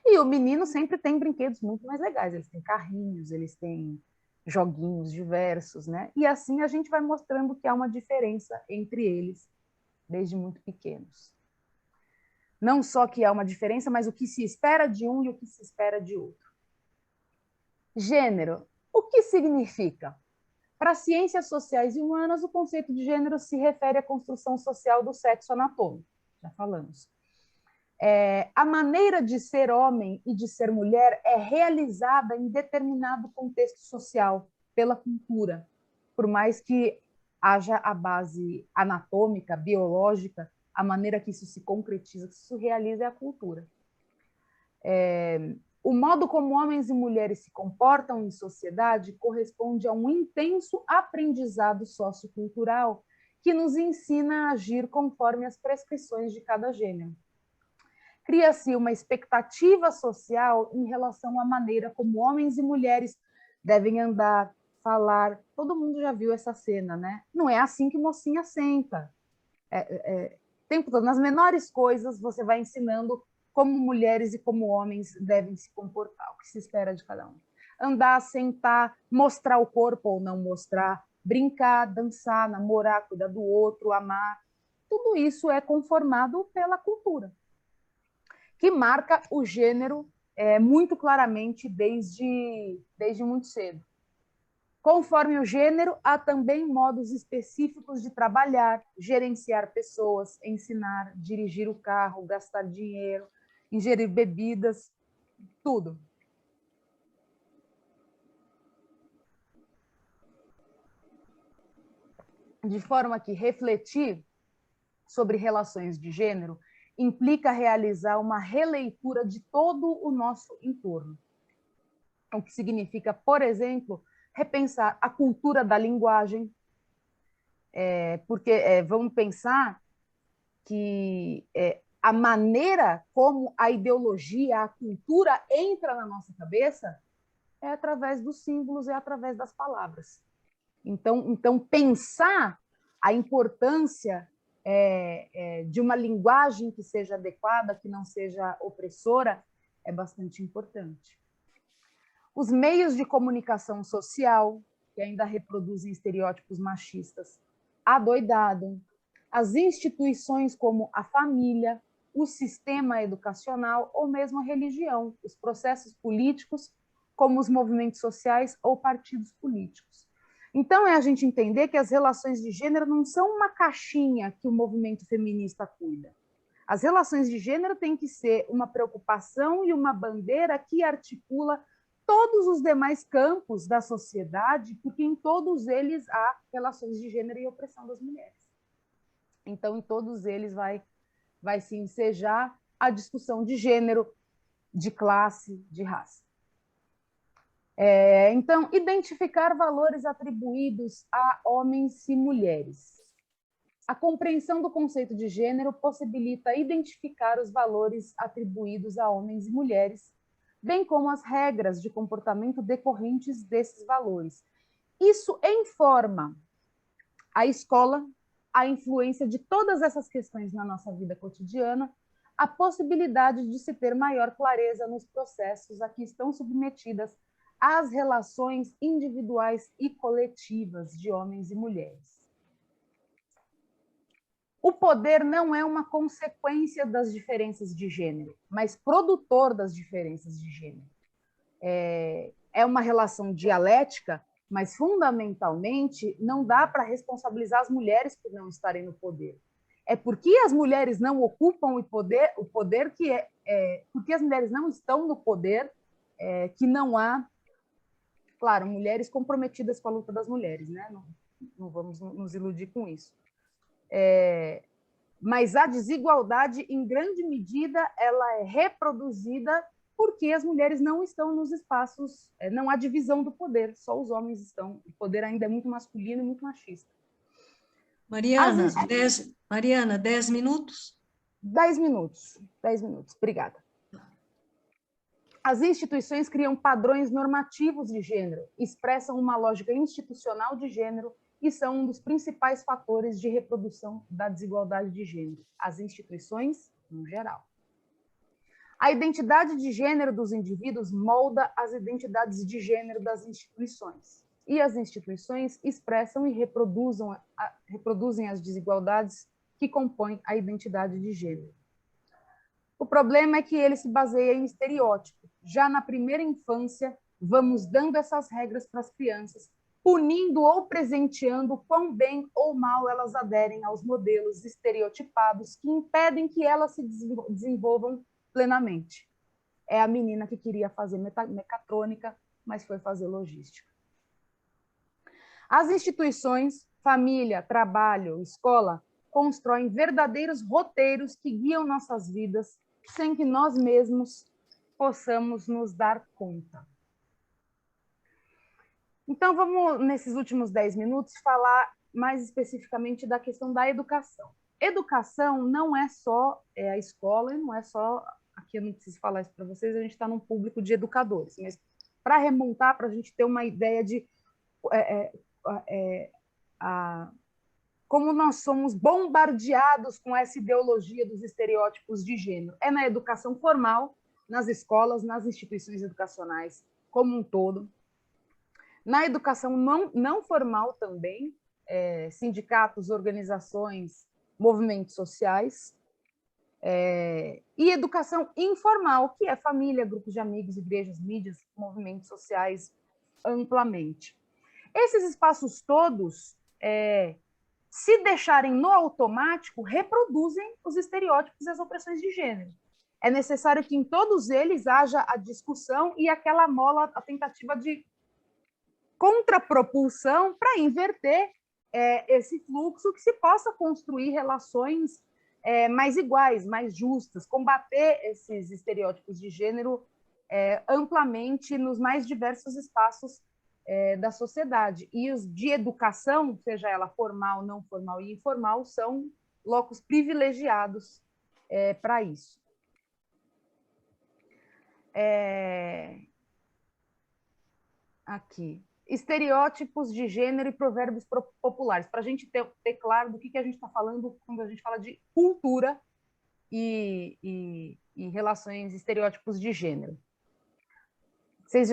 E o menino sempre tem brinquedos muito mais legais, eles têm carrinhos, eles têm joguinhos diversos, né? E assim a gente vai mostrando que há uma diferença entre eles desde muito pequenos. Não só que há uma diferença, mas o que se espera de um e o que se espera de outro. Gênero. O que significa? Para ciências sociais e humanas, o conceito de gênero se refere à construção social do sexo anatômico. Já falamos. A maneira de ser homem e de ser mulher é realizada em determinado contexto social, pela cultura. Por mais que haja a base anatômica, biológica, a maneira que isso se concretiza, que isso realiza é a cultura. O modo como homens e mulheres se comportam em sociedade corresponde a um intenso aprendizado sociocultural que nos ensina a agir conforme as prescrições de cada gênero. Cria-se uma expectativa social em relação à maneira como homens e mulheres devem andar, falar. Todo mundo já viu essa cena, né? Não é assim que mocinha senta. Tempo todo, nas menores coisas, você vai ensinando como mulheres e como homens devem se comportar, o que se espera de cada um. Andar, sentar, mostrar o corpo ou não mostrar, brincar, dançar, namorar, cuidar do outro, amar. Tudo isso é conformado pela cultura, que marca o gênero muito claramente desde muito cedo. Conforme o gênero, há também modos específicos de trabalhar, gerenciar pessoas, ensinar, dirigir o carro, gastar dinheiro, ingerir bebidas, tudo. De forma que refletir sobre relações de gênero implica realizar uma releitura de todo o nosso entorno. O que significa, por exemplo, repensar a cultura da linguagem, porque vamos pensar que a maneira como a ideologia, a cultura entra na nossa cabeça é através dos símbolos, é através das palavras. Então pensar a importância de uma linguagem que seja adequada, que não seja opressora, é bastante importante. Os meios de comunicação social, que ainda reproduzem estereótipos machistas, adoidado, as instituições como a família, o sistema educacional ou mesmo a religião, os processos políticos, como os movimentos sociais ou partidos políticos. Então, é a gente entender que as relações de gênero não são uma caixinha que o movimento feminista cuida. As relações de gênero têm que ser uma preocupação e uma bandeira que articula todos os demais campos da sociedade, porque em todos eles há relações de gênero e opressão das mulheres. Então, em todos eles vai se ensejar a discussão de gênero, de classe, de raça. Então, identificar valores atribuídos a homens e mulheres. A compreensão do conceito de gênero possibilita identificar os valores atribuídos a homens e mulheres, bem como as regras de comportamento decorrentes desses valores. Isso informa a escola, a influência de todas essas questões na nossa vida cotidiana, a possibilidade de se ter maior clareza nos processos a que estão submetidas as relações individuais e coletivas de homens e mulheres. O poder não é uma consequência das diferenças de gênero, mas produtor das diferenças de gênero. É uma relação dialética, mas fundamentalmente não dá para responsabilizar as mulheres por não estarem no poder. É porque as mulheres não ocupam o poder que porque as mulheres não estão no poder, que não há, claro, mulheres comprometidas com a luta das mulheres, né? Não vamos nos iludir com isso. Mas a desigualdade, em grande medida, ela é reproduzida porque as mulheres não estão nos espaços, não há divisão do poder, só os homens estão. O poder ainda é muito masculino e muito machista. Mariana, 10 minutos? 10 minutos, obrigada. As instituições criam padrões normativos de gênero, expressam uma lógica institucional de gênero e são um dos principais fatores de reprodução da desigualdade de gênero. As instituições, no geral. A identidade de gênero dos indivíduos molda as identidades de gênero das instituições. E as instituições expressam e reproduzem as desigualdades que compõem a identidade de gênero. O problema é que ele se baseia em estereótipo. Já na primeira infância, vamos dando essas regras para as crianças, punindo ou presenteando quão bem ou mal elas aderem aos modelos estereotipados que impedem que elas se desenvolvam plenamente. É a menina que queria fazer mecatrônica, mas foi fazer logística. As instituições, família, trabalho, escola, constroem verdadeiros roteiros que guiam nossas vidas sem que nós mesmos possamos nos dar conta. Então, vamos, nesses últimos 10 minutos, falar mais especificamente da questão da educação. Educação não é só a escola, não é só... Aqui eu não preciso falar isso para vocês, a gente está num público de educadores, mas para remontar, para a gente ter uma ideia de como nós somos bombardeados com essa ideologia dos estereótipos de gênero. É na educação formal, nas escolas, nas instituições educacionais como um todo. Na educação não formal também, sindicatos, organizações, movimentos sociais. E educação informal, que é família, grupos de amigos, igrejas, mídias, movimentos sociais amplamente. Esses espaços todos, se deixarem no automático, reproduzem os estereótipos e as opressões de gênero. É necessário que em todos eles haja a discussão e aquela mola, a tentativa de contrapropulsão para inverter esse fluxo, que se possa construir relações mais iguais, mais justas, combater esses estereótipos de gênero amplamente nos mais diversos espaços da sociedade. E os de educação, seja ela formal, não formal e informal, são locos privilegiados para isso. Aqui. Estereótipos de gênero e provérbios populares, para a gente ter claro do que a gente está falando quando a gente fala de cultura e relações, estereótipos de gênero. Vocês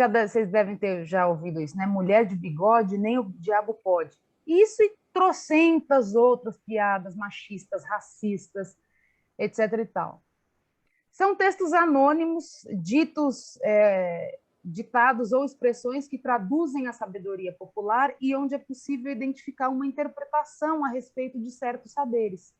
devem ter já ouvido isso, né? Mulher de bigode, nem o diabo pode. Isso e trocentas outras piadas machistas, racistas, etc. e tal. São textos anônimos, ditados ou expressões que traduzem a sabedoria popular e onde é possível identificar uma interpretação a respeito de certos saberes,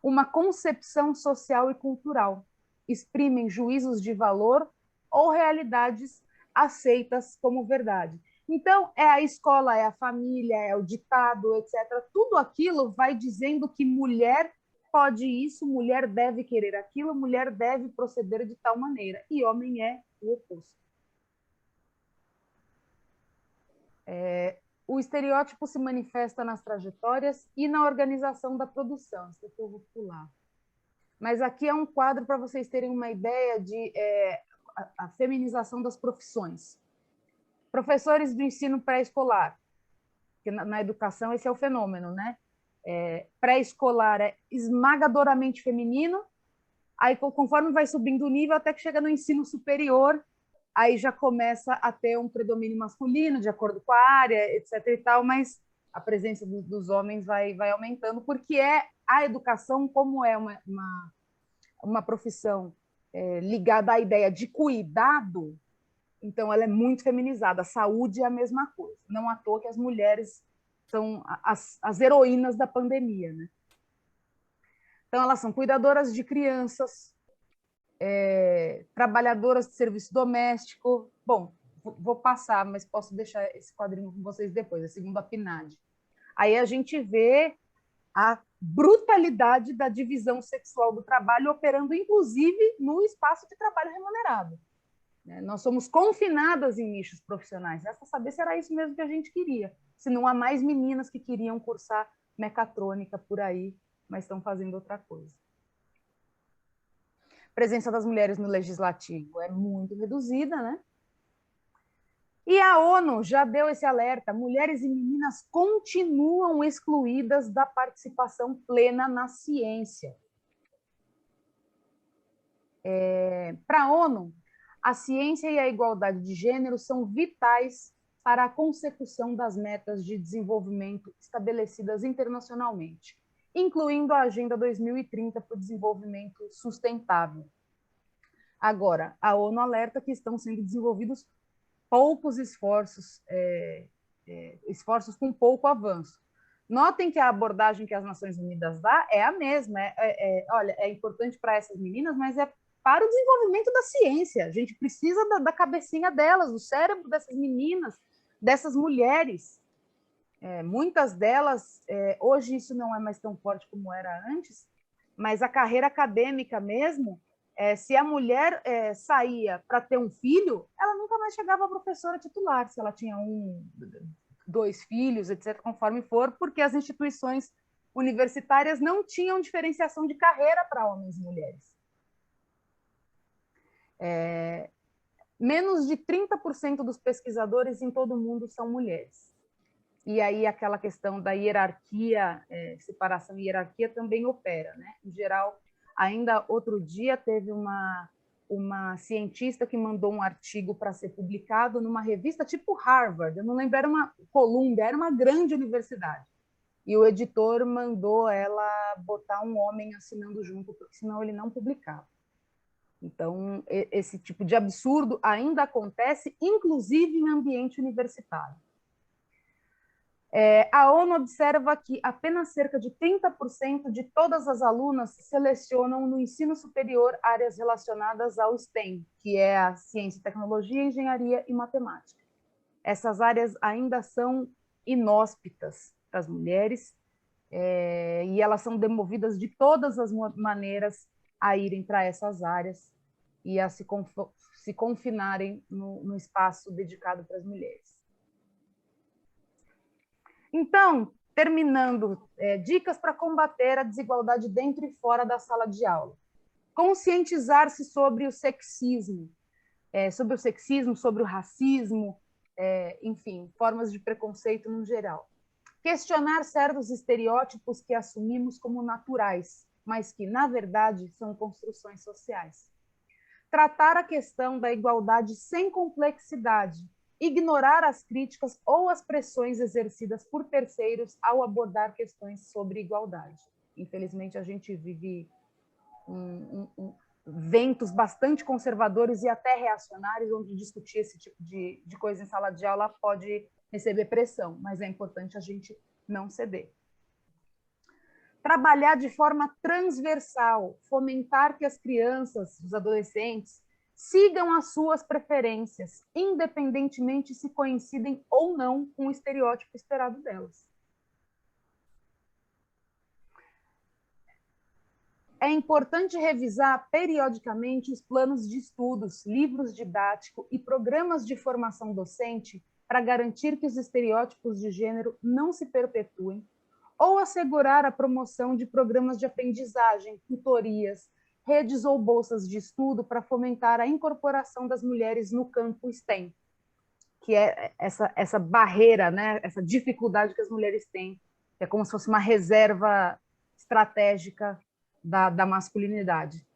uma concepção social e cultural, exprimem juízos de valor ou realidades aceitas como verdade. Então, é a escola, é a família, é o ditado, etc. Tudo aquilo vai dizendo que mulher pode isso, mulher deve querer aquilo, mulher deve proceder de tal maneira, e homem é o oposto. O estereótipo se manifesta nas trajetórias e na organização da produção. Isso aqui eu vou pular. Mas aqui é um quadro para vocês terem uma ideia de a feminização das profissões. Professores do ensino pré-escolar, que na educação esse é o fenômeno, né? Pré-escolar é esmagadoramente feminino, aí conforme vai subindo o nível, até que chega no ensino superior, aí já começa a ter um predomínio masculino, de acordo com a área, etc. e tal, mas a presença dos homens vai aumentando, porque a educação, como é uma profissão ligada à ideia de cuidado, então ela é muito feminizada. A saúde é a mesma coisa. Não à toa que as mulheres são as heroínas da pandemia, né? Então, elas são cuidadoras de crianças, trabalhadoras de serviço doméstico. Bom, vou passar, mas posso deixar esse quadrinho com vocês depois, a segunda PNAD. Aí a gente vê a brutalidade da divisão sexual do trabalho operando, inclusive, no espaço de trabalho remunerado. Nós somos confinadas em nichos profissionais. Resta saber se era isso mesmo que a gente queria. Se não há mais meninas que queriam cursar mecatrônica por aí, mas estão fazendo outra coisa. A presença das mulheres no legislativo é muito reduzida, né? E a ONU já deu esse alerta: mulheres e meninas continuam excluídas da participação plena na ciência. Para a ONU, a ciência e a igualdade de gênero são vitais para a consecução das metas de desenvolvimento estabelecidas internacionalmente, incluindo a Agenda 2030 para o Desenvolvimento Sustentável. Agora, a ONU alerta que estão sendo desenvolvidos poucos esforços, esforços com pouco avanço. Notem que a abordagem que as Nações Unidas dá é a mesma. Olha, é importante para essas meninas, mas é para o desenvolvimento da ciência. A gente precisa da cabecinha delas, do cérebro dessas meninas, dessas mulheres. Muitas delas, hoje isso não é mais tão forte como era antes, mas a carreira acadêmica mesmo, se a mulher saía para ter um filho, ela nunca mais chegava a professora titular, se ela tinha 1, 2 filhos, etc., conforme for, porque as instituições universitárias não tinham diferenciação de carreira para homens e mulheres. Menos de 30% dos pesquisadores em todo o mundo são mulheres. E aí aquela questão da hierarquia, separação e hierarquia também opera, né? Em geral, ainda outro dia teve uma cientista que mandou um artigo para ser publicado numa revista tipo Harvard, eu não lembro, era uma Columbia, era uma grande universidade. e o editor mandou ela botar um homem assinando junto, porque senão ele não publicava. Então, esse tipo de absurdo ainda acontece, inclusive em ambiente universitário. A ONU observa que apenas cerca de 30% de todas as alunas selecionam no ensino superior áreas relacionadas ao STEM, que é a ciência, tecnologia, engenharia e matemática. Essas áreas ainda são inóspitas para as mulheres, e elas são demovidas de todas as maneiras a irem para essas áreas e a se confinarem no espaço dedicado para as mulheres. Então, terminando, dicas para combater a desigualdade dentro e fora da sala de aula. Conscientizar-se sobre o sexismo, sobre o racismo, enfim, formas de preconceito no geral. Questionar certos estereótipos que assumimos como naturais, mas que, na verdade, são construções sociais. Tratar a questão da igualdade sem complexidade, ignorar as críticas ou as pressões exercidas por terceiros ao abordar questões sobre igualdade. Infelizmente, a gente vive ventos bastante conservadores e até reacionários, onde discutir esse tipo de coisa em sala de aula pode receber pressão, mas é importante a gente não ceder. Trabalhar de forma transversal, fomentar que as crianças, os adolescentes, sigam as suas preferências, independentemente se coincidem ou não com o estereótipo esperado delas. É importante revisar periodicamente os planos de estudos, livros didáticos e programas de formação docente para garantir que os estereótipos de gênero não se perpetuem, ou assegurar a promoção de programas de aprendizagem, tutorias, redes ou bolsas de estudo para fomentar a incorporação das mulheres no campo STEM, que é essa barreira, né, essa dificuldade que as mulheres têm, é como se fosse uma reserva estratégica da masculinidade.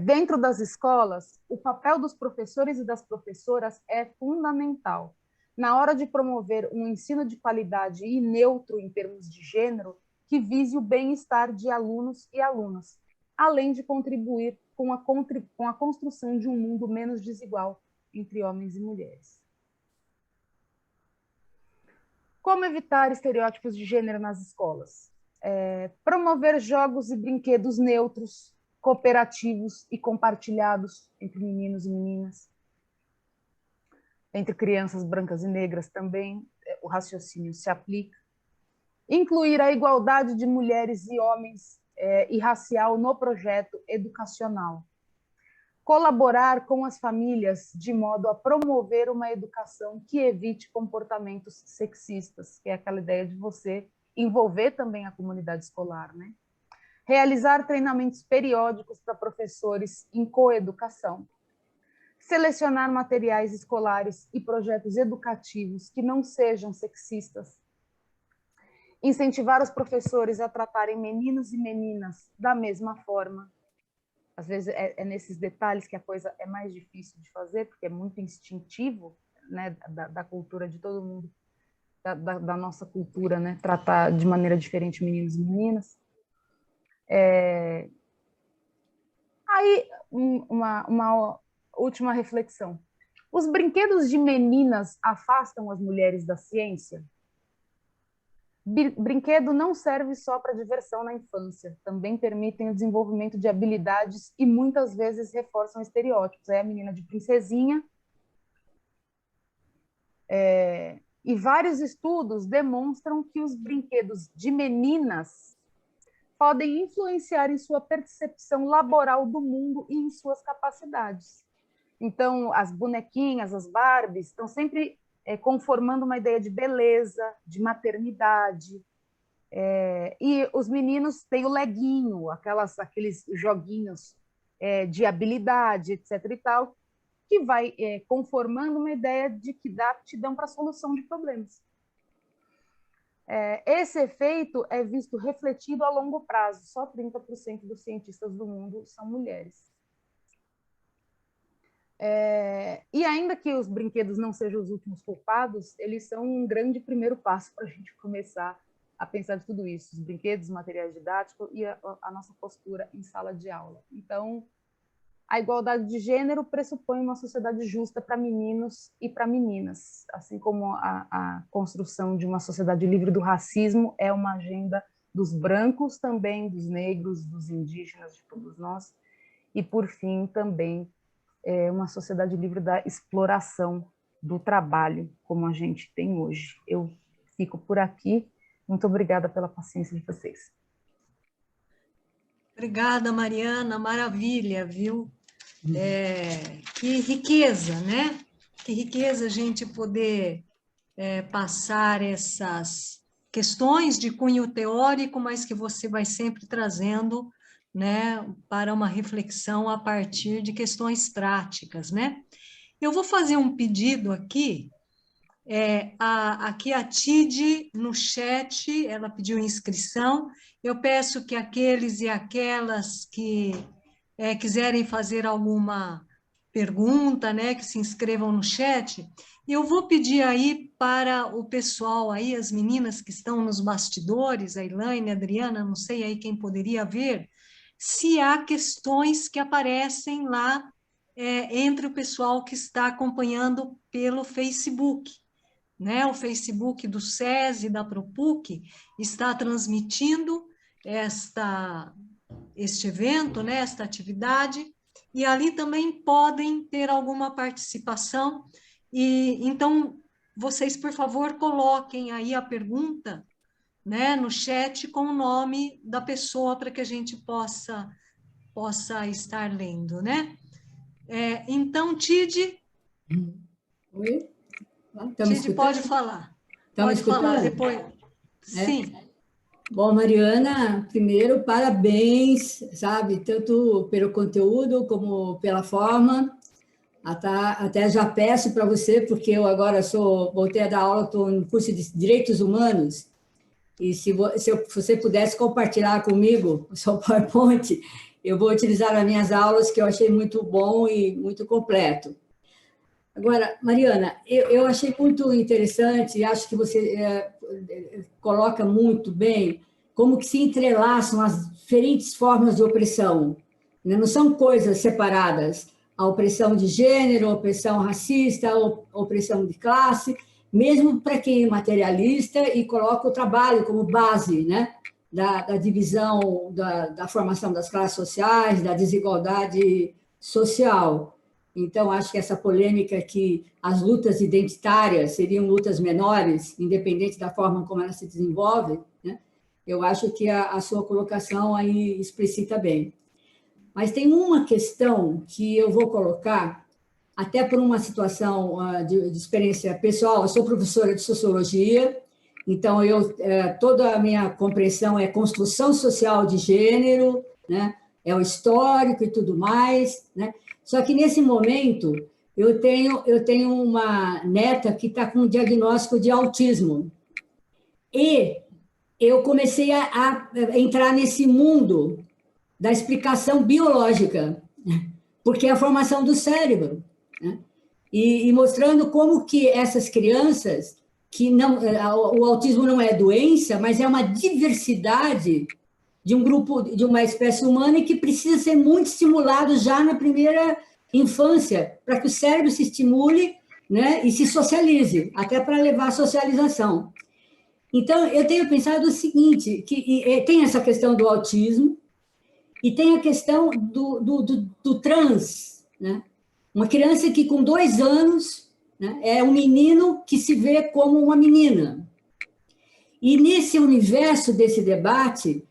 Dentro das escolas, o papel dos professores e das professoras é fundamental. Na hora de promover um ensino de qualidade e neutro em termos de gênero, que vise o bem-estar de alunos e alunas, além de contribuir com a construção de um mundo menos desigual entre homens e mulheres. Como evitar estereótipos de gênero nas escolas? Promover jogos e brinquedos neutros, cooperativos e compartilhados entre meninos e meninas, entre crianças brancas e negras também, o raciocínio se aplica. Incluir a igualdade de mulheres e homens e racial no projeto educacional. Colaborar com as famílias de modo a promover uma educação que evite comportamentos sexistas, que é aquela ideia de você envolver também a comunidade escolar, né? Realizar treinamentos periódicos para professores em coeducação. Selecionar materiais escolares e projetos educativos que não sejam sexistas. Incentivar os professores a tratarem meninos e meninas da mesma forma. Às vezes é nesses detalhes que a coisa é mais difícil de fazer, porque é muito instintivo, né, da cultura de todo mundo, da nossa cultura, né, tratar de maneira diferente meninos e meninas. Aí, uma última reflexão. Os brinquedos de meninas afastam as mulheres da ciência? Brinquedo não serve só para diversão na infância, também permitem o desenvolvimento de habilidades e muitas vezes reforçam estereótipos. Aí a menina de princesinha. E vários estudos demonstram que os brinquedos de meninas podem influenciar em sua percepção laboral do mundo e em suas capacidades. Então, as bonequinhas, as Barbies, estão sempre conformando uma ideia de beleza, de maternidade. E os meninos têm o leguinho, aqueles joguinhos de habilidade, etc. e tal, que vai conformando uma ideia de que dá aptidão para a solução de problemas. Esse efeito é visto refletido a longo prazo. Só 30% dos cientistas do mundo são mulheres. E ainda que os brinquedos não sejam os últimos culpados, eles são um grande primeiro passo para a gente começar a pensar de tudo isso, os brinquedos, os materiais didáticos e a nossa postura em sala de aula. Então, a igualdade de gênero pressupõe uma sociedade justa para meninos e para meninas, assim como a construção de uma sociedade livre do racismo é uma agenda dos brancos também, dos negros, dos indígenas, de todos nós, e, por fim, também uma sociedade livre da exploração do trabalho, como a gente tem hoje. Eu fico por aqui. Muito obrigada pela paciência de vocês. Obrigada, Mariana. Maravilha, viu? Que riqueza, né? Que riqueza a gente poder passar essas questões de cunho teórico, mas que você vai sempre trazendo, né, para uma reflexão a partir de questões práticas, né? Eu vou fazer um pedido aqui. Aqui a Tide, no chat, ela pediu inscrição. Eu peço que aqueles e aquelas que quiserem fazer alguma pergunta, né, que se inscrevam no chat. Eu vou pedir aí para o pessoal aí, as meninas que estão nos bastidores, a Elaine, a Adriana, não sei aí quem poderia ver, se há questões que aparecem lá entre o pessoal que está acompanhando pelo Facebook, né? O Facebook do SES e da Propuc está transmitindo este evento, né? Esta atividade, e ali também podem ter alguma participação. E então, vocês, por favor, coloquem aí a pergunta, né, no chat com o nome da pessoa para que a gente possa estar lendo, né? Então, Tide. Oi? Tide, pode falar. Pode falar depois. Sim. Bom, Mariana, primeiro, parabéns, sabe, tanto pelo conteúdo como pela forma. Até já peço para você, porque eu agora voltei a dar aula, estou no curso de Direitos Humanos, e se você pudesse compartilhar comigo o seu PowerPoint, eu vou utilizar nas minhas aulas, que eu achei muito bom e muito completo. Agora, Mariana, eu achei muito interessante, e acho que você coloca muito bem como que se entrelaçam as diferentes formas de opressão, né? Não são coisas separadas, a opressão de gênero, a opressão racista, a opressão de classe, mesmo para quem é materialista e coloca o trabalho como base, né? da divisão, da formação das classes sociais, da desigualdade social. Então, acho que essa polêmica que as lutas identitárias seriam lutas menores, independente da forma como elas se desenvolvem, né? Eu acho que a sua colocação aí explicita bem. Mas tem uma questão que eu vou colocar, até por uma situação de experiência pessoal. Eu sou professora de sociologia, então toda a minha compreensão é construção social de gênero, né? É o histórico e tudo mais, né? Só que, nesse momento, eu tenho uma neta que está com um diagnóstico de autismo. E eu comecei a entrar nesse mundo da explicação biológica, porque é a formação do cérebro, né? E mostrando como que essas crianças, o autismo não é doença, mas é uma diversidade de um grupo, de uma espécie humana, e que precisa ser muito estimulado já na primeira infância, para que o cérebro se estimule, né, e se socialize, até para levar a socialização. Então, eu tenho pensado o seguinte, que tem essa questão do autismo e tem a questão do trans, né? Uma criança que, com 2 anos, né, é um menino que se vê como uma menina. E, nesse universo desse debate,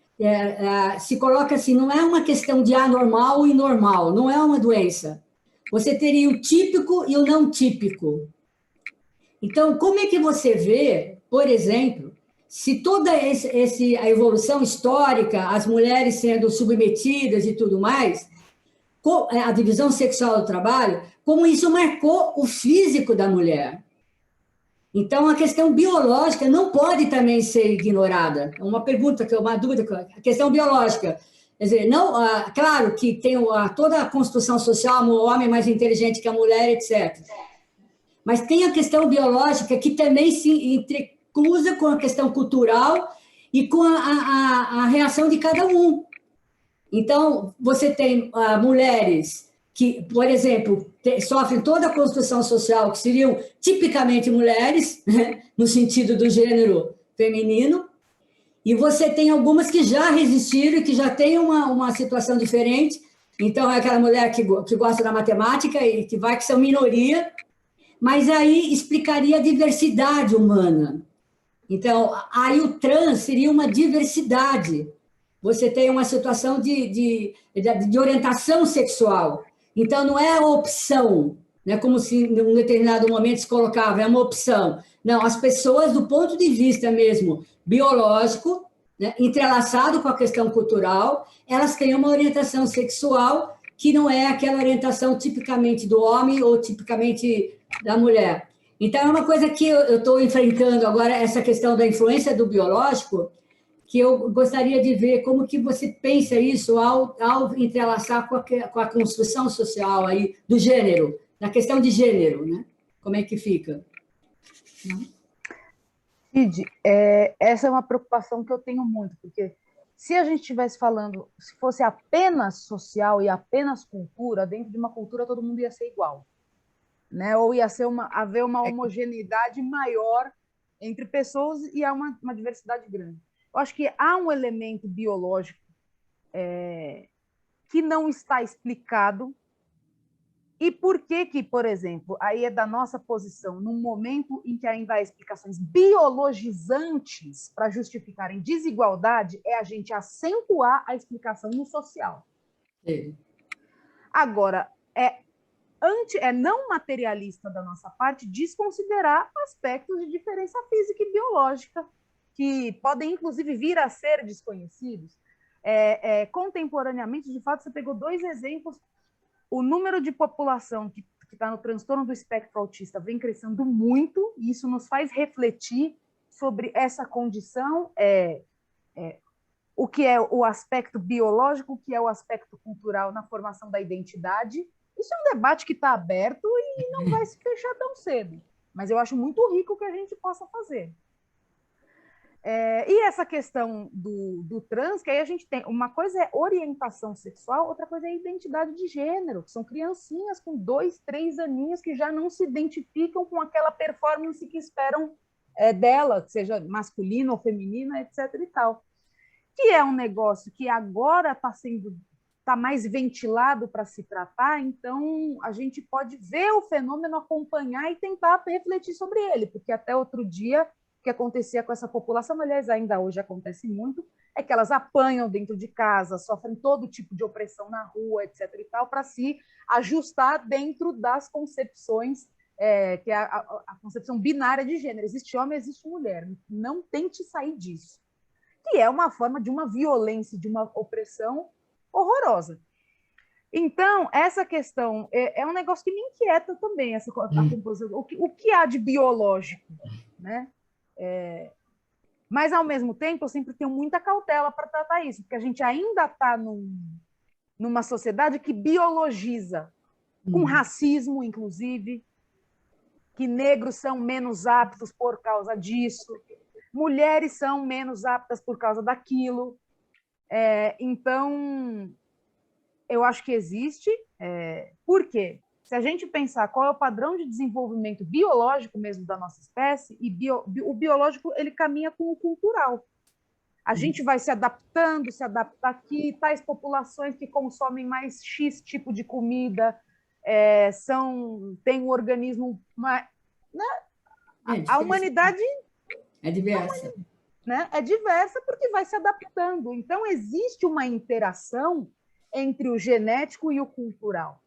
se coloca assim, não é uma questão de anormal e normal, não é uma doença. Você teria o típico e o não típico. Então, como é que você vê, por exemplo, se toda a evolução histórica, as mulheres sendo submetidas e tudo mais, a divisão sexual do trabalho, como isso marcou o físico da mulher? Então, a questão biológica não pode também ser ignorada. Uma dúvida, a questão biológica. Quer dizer, não, claro que tem toda a construção social, o homem mais inteligente que a mulher, etc. Mas tem a questão biológica que também se entrecruza com a questão cultural e com a reação de cada um. Então, você tem mulheres que, por exemplo, sofrem toda a construção social, que seriam tipicamente mulheres, né, no sentido do gênero feminino, e você tem algumas que já resistiram e que já têm uma situação diferente. Então, é aquela mulher que gosta da matemática e que são minoria, mas aí explicaria a diversidade humana. Então, aí o trans seria uma diversidade. Você tem uma situação de orientação sexual. Então, não é a opção, né? Como se em um determinado momento se colocava, é uma opção. Não, as pessoas, do ponto de vista mesmo biológico, né, entrelaçado com a questão cultural, elas têm uma orientação sexual que não é aquela orientação tipicamente do homem ou tipicamente da mulher. Então, é uma coisa que eu estou enfrentando agora, essa questão da influência do biológico, que eu gostaria de ver como que você pensa isso ao entrelaçar com a construção social aí do gênero, na questão de gênero, né? Como é que fica? Cid, essa é uma preocupação que eu tenho muito, porque se a gente estivesse falando, se fosse apenas social e apenas cultura, dentro de uma cultura todo mundo ia ser igual, né? Ou ia haver uma homogeneidade maior entre pessoas e há uma diversidade grande. Eu acho que há um elemento biológico que não está explicado. E por que, por exemplo, aí é da nossa posição, num momento em que ainda há explicações biologizantes para justificarem desigualdade, é a gente acentuar a explicação no social. Sim. Agora, é não materialista da nossa parte desconsiderar aspectos de diferença física e biológica, que podem, inclusive, vir a ser desconhecidos. Contemporaneamente, de fato, você pegou 2 exemplos. O número de população que está no transtorno do espectro autista vem crescendo muito, e isso nos faz refletir sobre essa condição, o que é o aspecto biológico, o que é o aspecto cultural na formação da identidade. Isso é um debate que está aberto e não vai se fechar tão cedo, mas eu acho muito rico que a gente possa fazer. E essa questão do trans, que aí a gente tem, uma coisa é orientação sexual, outra coisa é identidade de gênero, que são criancinhas com 2, 3 aninhos que já não se identificam com aquela performance que esperam dela, seja masculina ou feminina, etc. e tal. Que é um negócio que agora está mais ventilado para se tratar, então a gente pode ver o fenômeno, acompanhar e tentar refletir sobre ele, porque até outro dia o que acontecia com essa população, aliás, ainda hoje acontece muito, é que elas apanham dentro de casa, sofrem todo tipo de opressão na rua, etc. e tal, para se ajustar dentro das concepções, que é a concepção binária de gênero. Existe homem, existe mulher. Não tente sair disso. Que é uma forma de uma violência, de uma opressão horrorosa. Então, essa questão é um negócio que me inquieta também, a composição. O que há de biológico, né? Mas, ao mesmo tempo, eu sempre tenho muita cautela para tratar isso, porque a gente ainda está numa sociedade que biologiza, com racismo, inclusive, que negros são menos aptos por causa disso, mulheres são menos aptas por causa daquilo. Então, eu acho que existe. Por quê? Se a gente pensar qual é o padrão de desenvolvimento biológico mesmo da nossa espécie, o biológico ele caminha com o cultural. A gente vai se adaptando, se adapta aqui, tais populações que consomem mais X tipo de comida, tem um organismo... A humanidade... É diversa. Né? É diversa porque vai se adaptando. Então, existe uma interação entre o genético e o cultural.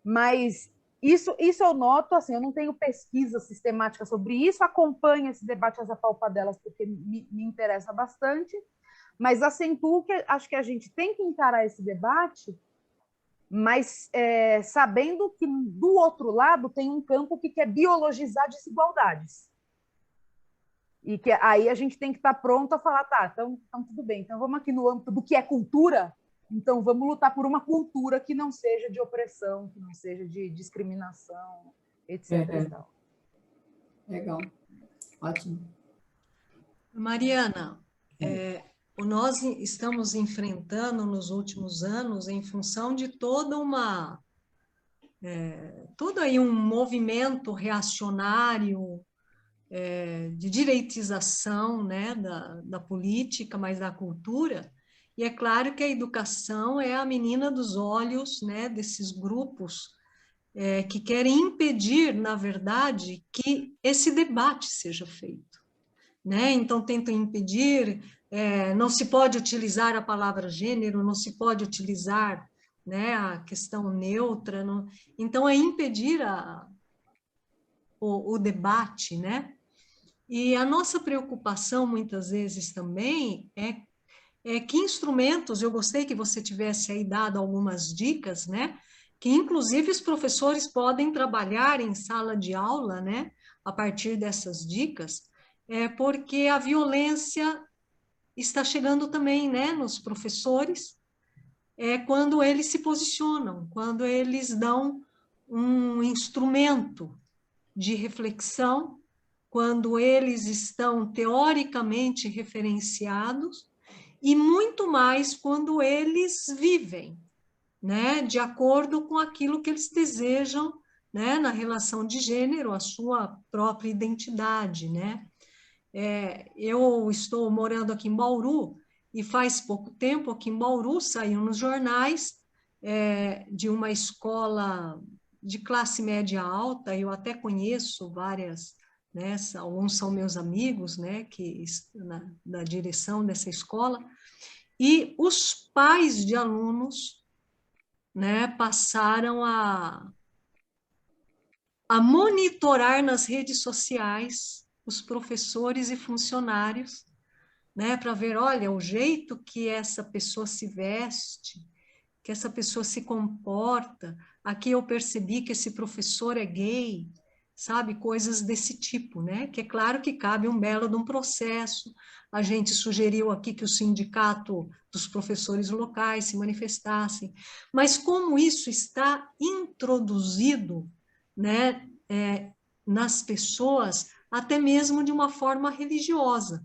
Mas isso eu noto, assim, eu não tenho pesquisa sistemática sobre isso, acompanho esse debate às apalpadelas porque me interessa bastante, mas acentuo que acho que a gente tem que encarar esse debate, mas sabendo que do outro lado tem um campo que quer biologizar desigualdades. E que aí a gente tem que estar pronto a falar, tá, então tudo bem, então vamos aqui no âmbito do que é cultura, então vamos lutar por uma cultura que não seja de opressão, que não seja de discriminação, etc. E tal. Legal, ótimo. Mariana, nós estamos enfrentando nos últimos anos, em função de todo aí um movimento reacionário, de direitização, né, da política, mas da cultura, e é claro que a educação é a menina dos olhos, né, desses grupos que querem impedir, na verdade, que esse debate seja feito, né? Então tentam impedir, não se pode utilizar a palavra gênero, não se pode utilizar, né, a questão neutra, não... Então é impedir o debate, né? E a nossa preocupação, muitas vezes, também é que instrumentos, eu gostei que você tivesse aí dado algumas dicas, né? Que, inclusive, os professores podem trabalhar em sala de aula, né? A partir dessas dicas, porque a violência está chegando também, né? Nos professores, quando eles se posicionam, quando eles dão um instrumento de reflexão, quando eles estão teoricamente referenciados, e muito mais quando eles vivem, né, de acordo com aquilo que eles desejam, né, na relação de gênero, a sua própria identidade, né. Eu estou morando aqui em Bauru, e faz pouco tempo aqui em Bauru saiu nos jornais de uma escola de classe média alta, eu até conheço várias, né, alguns são meus amigos, né, que da direção dessa escola, e os pais de alunos, né, passaram a monitorar nas redes sociais os professores e funcionários, né, para ver, olha, o jeito que essa pessoa se veste, que essa pessoa se comporta, aqui eu percebi que esse professor é gay, sabe, coisas desse tipo, né, que é claro que cabe um belo de um processo. A gente sugeriu aqui que o sindicato dos professores locais se manifestassem, mas como isso está introduzido, né, nas pessoas, até mesmo de uma forma religiosa,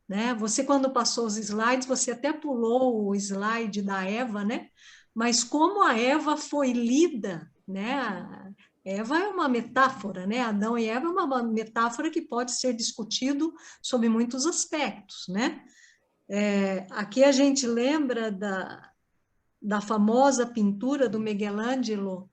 né? Você, quando passou os slides, você até pulou o slide da Eva, né? Mas como a Eva foi lida, né? Eva é uma metáfora, né? Adão e Eva é uma metáfora que pode ser discutido sob muitos aspectos, né? Aqui a gente lembra da famosa pintura do Michelangelo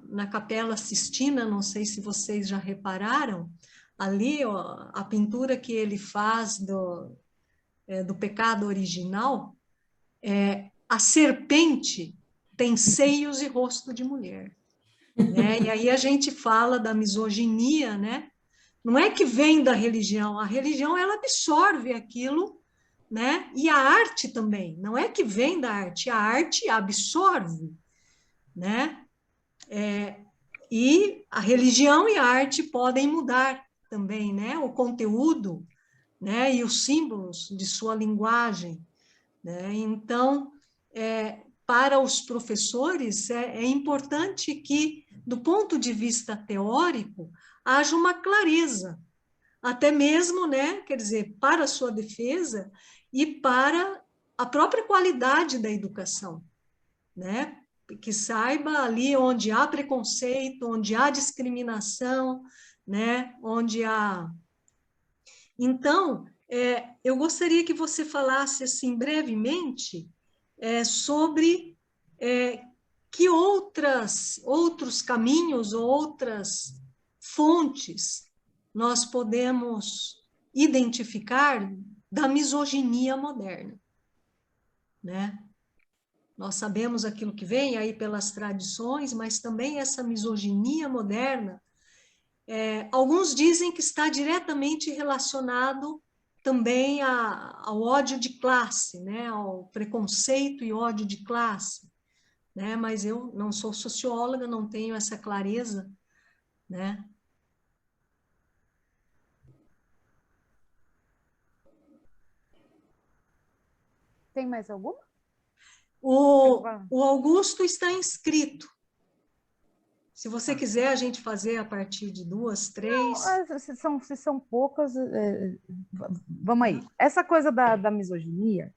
na Capela Sistina, não sei se vocês já repararam, ali, ó, a pintura que ele faz do pecado original, a serpente tem seios e rosto de mulher, né? E aí a gente fala da misoginia, né? Não é que vem da religião, a religião ela absorve aquilo, né? E a arte também, não é que vem da arte, a arte absorve, né? E a religião e a arte podem mudar também, né? O conteúdo, né? E os símbolos de sua linguagem, né? Então, para os professores, é importante que, do ponto de vista teórico, haja uma clareza, até mesmo, né? Quer dizer, para a sua defesa e para a própria qualidade da educação, né? Que saiba ali onde há preconceito, onde há discriminação, né? Onde há... Então, eu gostaria que você falasse, assim, brevemente, sobre que outros caminhos ou outras fontes nós podemos identificar da misoginia moderna, né? Nós sabemos aquilo que vem aí pelas tradições, mas também essa misoginia moderna, alguns dizem que está diretamente relacionado também ao ódio de classe, né? Ao preconceito e ódio de classe, né? Mas eu não sou socióloga, não tenho essa clareza, né? Tem mais alguma? O Augusto está inscrito. Se você quiser, a gente fazer a partir de 2, 3. Não, se são poucas, vamos aí. Essa coisa da misoginia,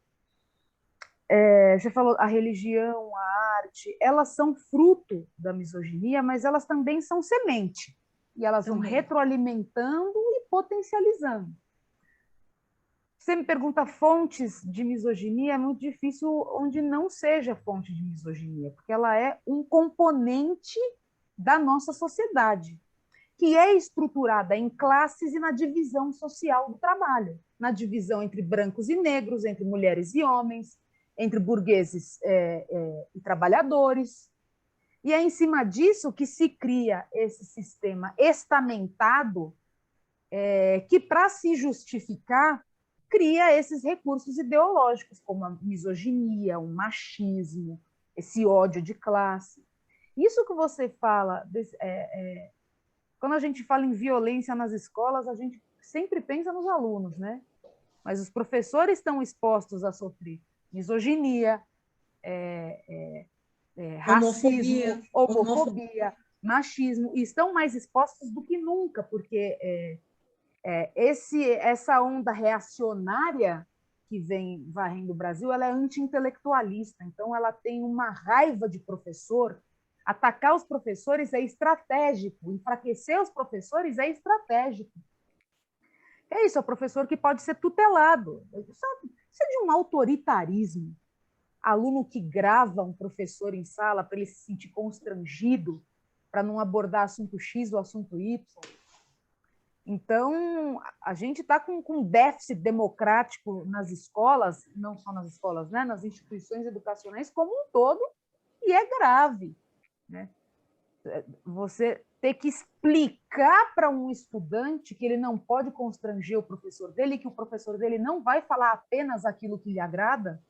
você falou a religião, a arte, elas são fruto da misoginia, mas elas também são semente. E elas vão retroalimentando e potencializando. Você me pergunta fontes de misoginia, é muito difícil onde não seja fonte de misoginia, porque ela é um componente da nossa sociedade, que é estruturada em classes e na divisão social do trabalho, na divisão entre brancos e negros, entre mulheres e homens, entre burgueses e trabalhadores. E é em cima disso que se cria esse sistema estamentado, que, para se justificar, cria esses recursos ideológicos, como a misoginia, o machismo, esse ódio de classe. Isso que você fala, quando a gente fala em violência nas escolas, a gente sempre pensa nos alunos, né? Mas os professores estão expostos a sofrer misoginia, racismo, homofobia, machismo, e estão mais expostos do que nunca, porque essa onda reacionária que vem varrendo o Brasil, ela é anti-intelectualista, então ela tem uma raiva de professor. Atacar os professores é estratégico, enfraquecer os professores é estratégico. É isso, é o professor que pode ser tutelado. Isso é de um autoritarismo. Aluno que grava um professor em sala para ele se sentir constrangido, para não abordar assunto X ou assunto Y. Então, a gente está com déficit democrático nas escolas, não só nas escolas, né? Nas instituições educacionais como um todo, e é grave, né? Você ter que explicar para um estudante que ele não pode constranger o professor dele, que o professor dele não vai falar apenas aquilo que lhe agrada,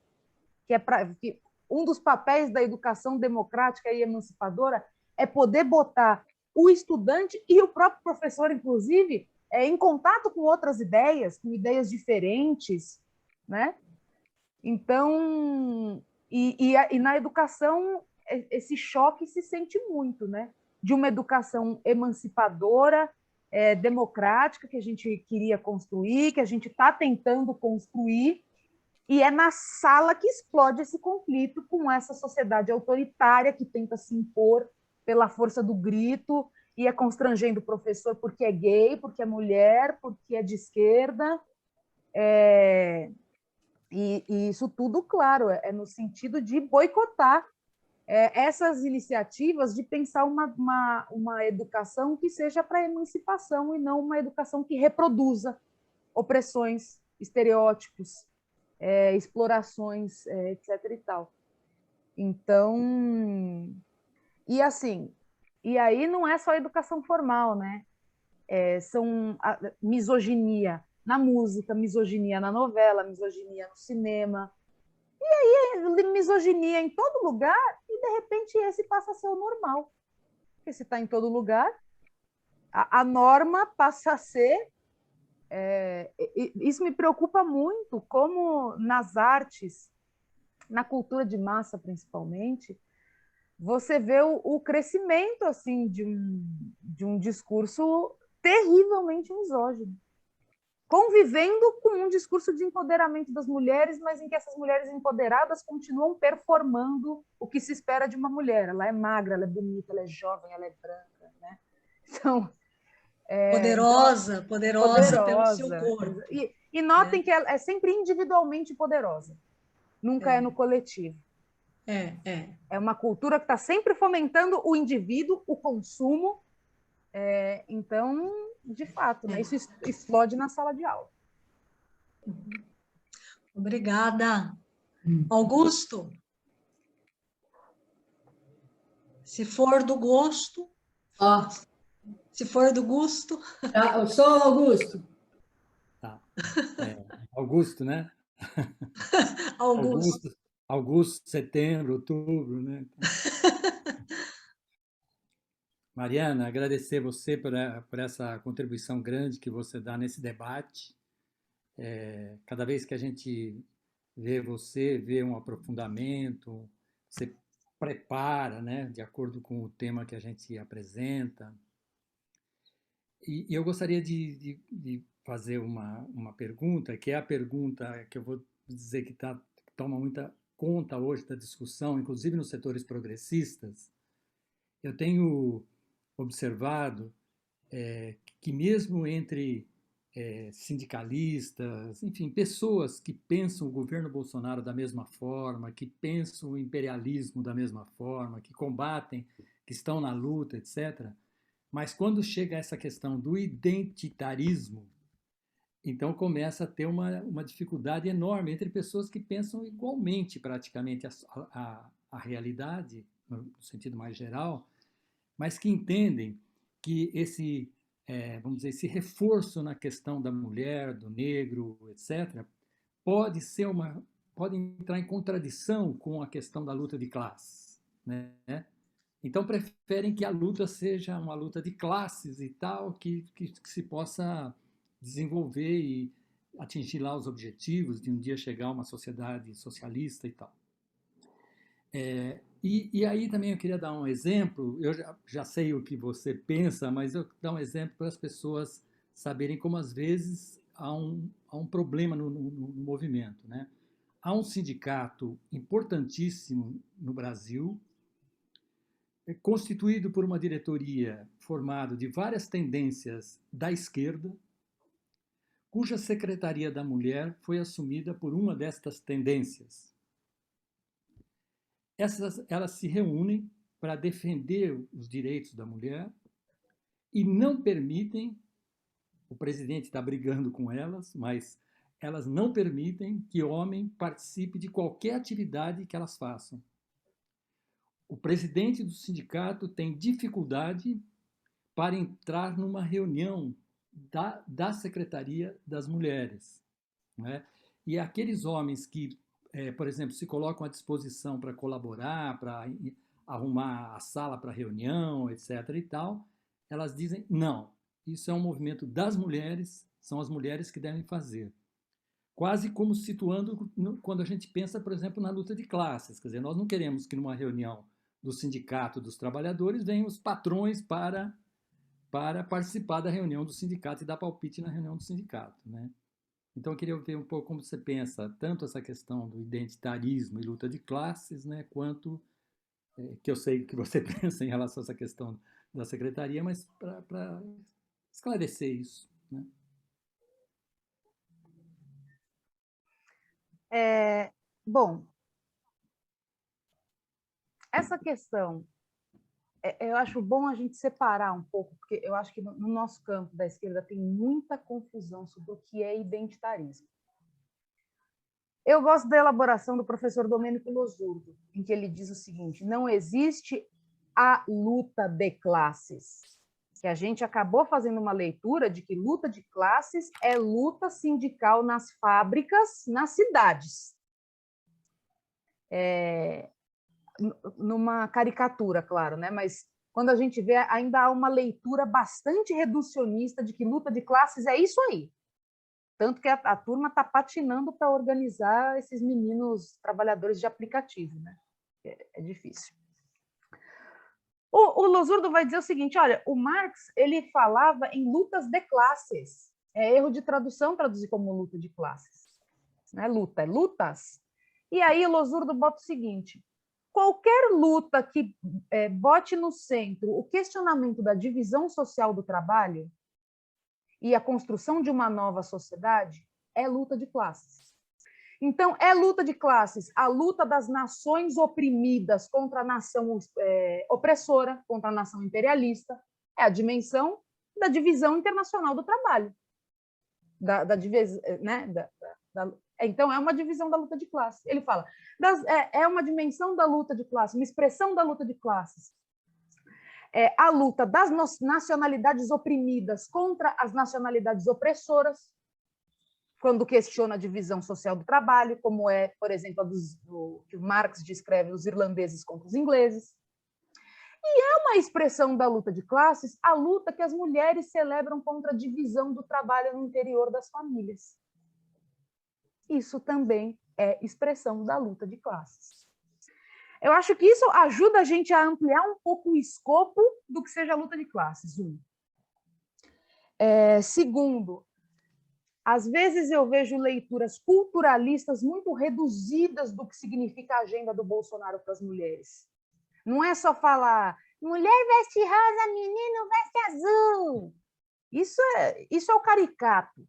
que um dos papéis da educação democrática e emancipadora é poder botar o estudante e o próprio professor, inclusive, em contato com outras ideias, com ideias diferentes, né? Então, e na educação, esse choque se sente muito, né? De uma educação emancipadora, democrática, que a gente queria construir, que a gente está tentando construir, e é na sala que explode esse conflito com essa sociedade autoritária que tenta se impor pela força do grito e é constrangendo o professor porque é gay, porque é mulher, porque é de esquerda. E isso tudo, claro, é no sentido de boicotar essas iniciativas de pensar uma educação que seja para a emancipação e não uma educação que reproduza opressões, estereótipos, explorações, etc. e tal. Então, e assim, e aí não é só educação formal, né? São misoginia na música, misoginia na novela, misoginia no cinema, e aí misoginia em todo lugar, e de repente esse passa a ser o normal. Porque se está em todo lugar, a norma passa a ser... isso me preocupa muito, como nas artes, na cultura de massa principalmente, você vê o crescimento assim de um discurso terrivelmente misógino, convivendo com um discurso de empoderamento das mulheres, mas em que essas mulheres empoderadas continuam performando o que se espera de uma mulher. Ela é magra, ela é bonita, ela é jovem, ela é branca, né? Então, poderosa pelo seu corpo. E notem que ela é sempre individualmente poderosa, nunca é no coletivo. É uma cultura que está sempre fomentando o indivíduo, o consumo. Então, de fato, né, isso explode na sala de aula. Obrigada. Augusto, se for do gosto... Se for do gosto... Eu sou Augusto. Tá. Augusto, né? Augusto, setembro, outubro, né? Mariana, agradecer você por essa contribuição grande que você dá nesse debate. Cada vez que a gente ver você, ver um aprofundamento, você prepara, né, de acordo com o tema que a gente apresenta. E eu gostaria de fazer uma pergunta, que é a pergunta que eu vou dizer que toma muita conta hoje da discussão, inclusive nos setores progressistas. Eu tenho observado que mesmo entre sindicalistas, enfim, pessoas que pensam o governo Bolsonaro da mesma forma, que pensam o imperialismo da mesma forma, que combatem, que estão na luta, etc., mas quando chega essa questão do identitarismo, então começa a ter uma dificuldade enorme entre pessoas que pensam igualmente praticamente a realidade, no sentido mais geral, mas que entendem que esse, vamos dizer, esse reforço na questão da mulher, do negro, etc., pode entrar em contradição com a questão da luta de classes, né? Então preferem que a luta seja uma luta de classes e tal, que se possa desenvolver e atingir lá os objetivos de um dia chegar a uma sociedade socialista e tal. E aí também eu queria dar um exemplo, eu já sei o que você pensa, mas eu dar um exemplo para as pessoas saberem como às vezes há um problema no movimento, né? Há um sindicato importantíssimo no Brasil, constituído por uma diretoria formada de várias tendências da esquerda, cuja Secretaria da Mulher foi assumida por uma destas tendências. Elas se reúnem para defender os direitos da mulher e não permitem, o presidente está brigando com elas, mas elas não permitem que homem participe de qualquer atividade que elas façam. O presidente do sindicato tem dificuldade para entrar numa reunião da Secretaria das Mulheres, né? E aqueles homens que, por exemplo, se colocam à disposição para colaborar, para arrumar a sala para reunião, etc. e tal, elas dizem, não, isso é um movimento das mulheres, são as mulheres que devem fazer. Quase como situando quando a gente pensa, por exemplo, na luta de classes. Quer dizer, nós não queremos que numa reunião do sindicato dos trabalhadores venham os patrões para participar da reunião do sindicato e dar palpite na reunião do sindicato, né? Então, eu queria ver um pouco como você pensa, tanto essa questão do identitarismo e luta de classes, né, quanto, que eu sei que você pensa em relação a essa questão da secretaria, mas para esclarecer isso, né? Bom, essa questão, eu acho bom a gente separar um pouco, porque eu acho que no nosso campo da esquerda tem muita confusão sobre o que é identitarismo. Eu gosto da elaboração do professor Domênico Losurdo, em que ele diz o seguinte: não existe a luta de classes, que a gente acabou fazendo uma leitura de que luta de classes é luta sindical nas fábricas, nas cidades. Numa caricatura, claro, né? Mas quando a gente vê, ainda há uma leitura bastante reducionista de que luta de classes é isso aí. Tanto que a turma está patinando para organizar esses meninos trabalhadores de aplicativo, né? É difícil. O Losurdo vai dizer o seguinte: olha, o Marx ele falava em lutas de classes. É erro de tradução traduzir como luta de classes. Não é luta, é lutas. E aí o Losurdo bota o seguinte: qualquer luta que bote no centro o questionamento da divisão social do trabalho e a construção de uma nova sociedade é luta de classes. Então, é luta de classes, a luta das nações oprimidas contra a nação opressora, contra a nação imperialista, é a dimensão da divisão internacional do trabalho. Então, é uma divisão da luta de classes. Ele fala, é uma dimensão da luta de classes, uma expressão da luta de classes. A luta das nacionalidades oprimidas contra as nacionalidades opressoras, quando questiona a divisão social do trabalho, como é, por exemplo, que Marx descreve os irlandeses contra os ingleses. E é uma expressão da luta de classes a luta que as mulheres celebram contra a divisão do trabalho no interior das famílias. Isso também é expressão da luta de classes. Eu acho que isso ajuda a gente a ampliar um pouco o escopo do que seja a luta de classes. Segundo, às vezes eu vejo leituras culturalistas muito reduzidas do que significa a agenda do Bolsonaro para as mulheres. Não é só falar, mulher veste rosa, menino veste azul. Isso é o caricato.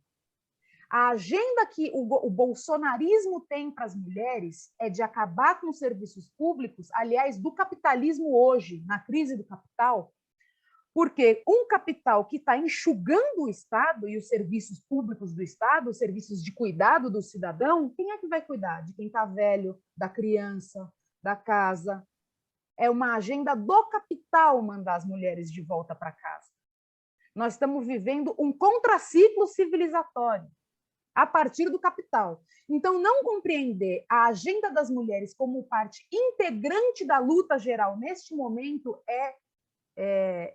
A agenda que o bolsonarismo tem para as mulheres é de acabar com os serviços públicos, aliás, do capitalismo hoje, na crise do capital, porque um capital que está enxugando o Estado e os serviços públicos do Estado, os serviços de cuidado do cidadão, quem é que vai cuidar? De quem está velho, da criança, da casa. É uma agenda do capital mandar as mulheres de volta para casa. Nós estamos vivendo um contraciclo civilizatório a partir do capital. Então, não compreender a agenda das mulheres como parte integrante da luta geral neste momento é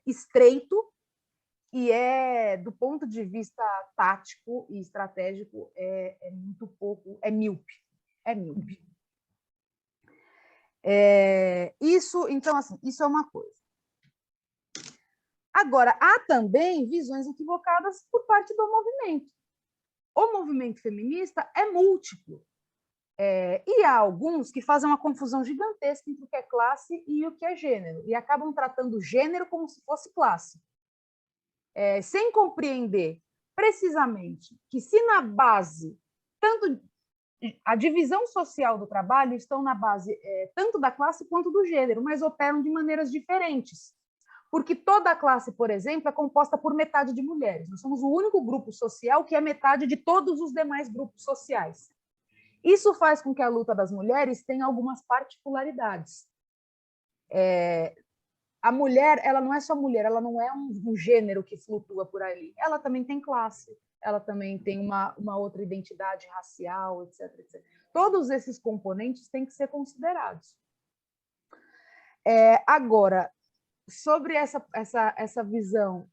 estreito e do ponto de vista tático e estratégico, muito pouco, é míope. Então, assim, isso é uma coisa. Agora, há também visões equivocadas por parte do movimento. O movimento feminista é múltiplo. E há alguns que fazem uma confusão gigantesca entre o que é classe e o que é gênero, e acabam tratando gênero como se fosse classe, sem compreender precisamente que se na base, tanto a divisão social do trabalho estão na base tanto da classe quanto do gênero, mas operam de maneiras diferentes. Porque toda a classe, por exemplo, é composta por metade de mulheres. Nós somos o único grupo social que é metade de todos os demais grupos sociais. Isso faz com que a luta das mulheres tenha algumas particularidades. A mulher, ela não é só mulher, ela não é um gênero que flutua por ali. Ela também tem classe, ela também tem uma outra identidade racial, etc, etc. Todos esses componentes têm que ser considerados. Agora, sobre essa visão,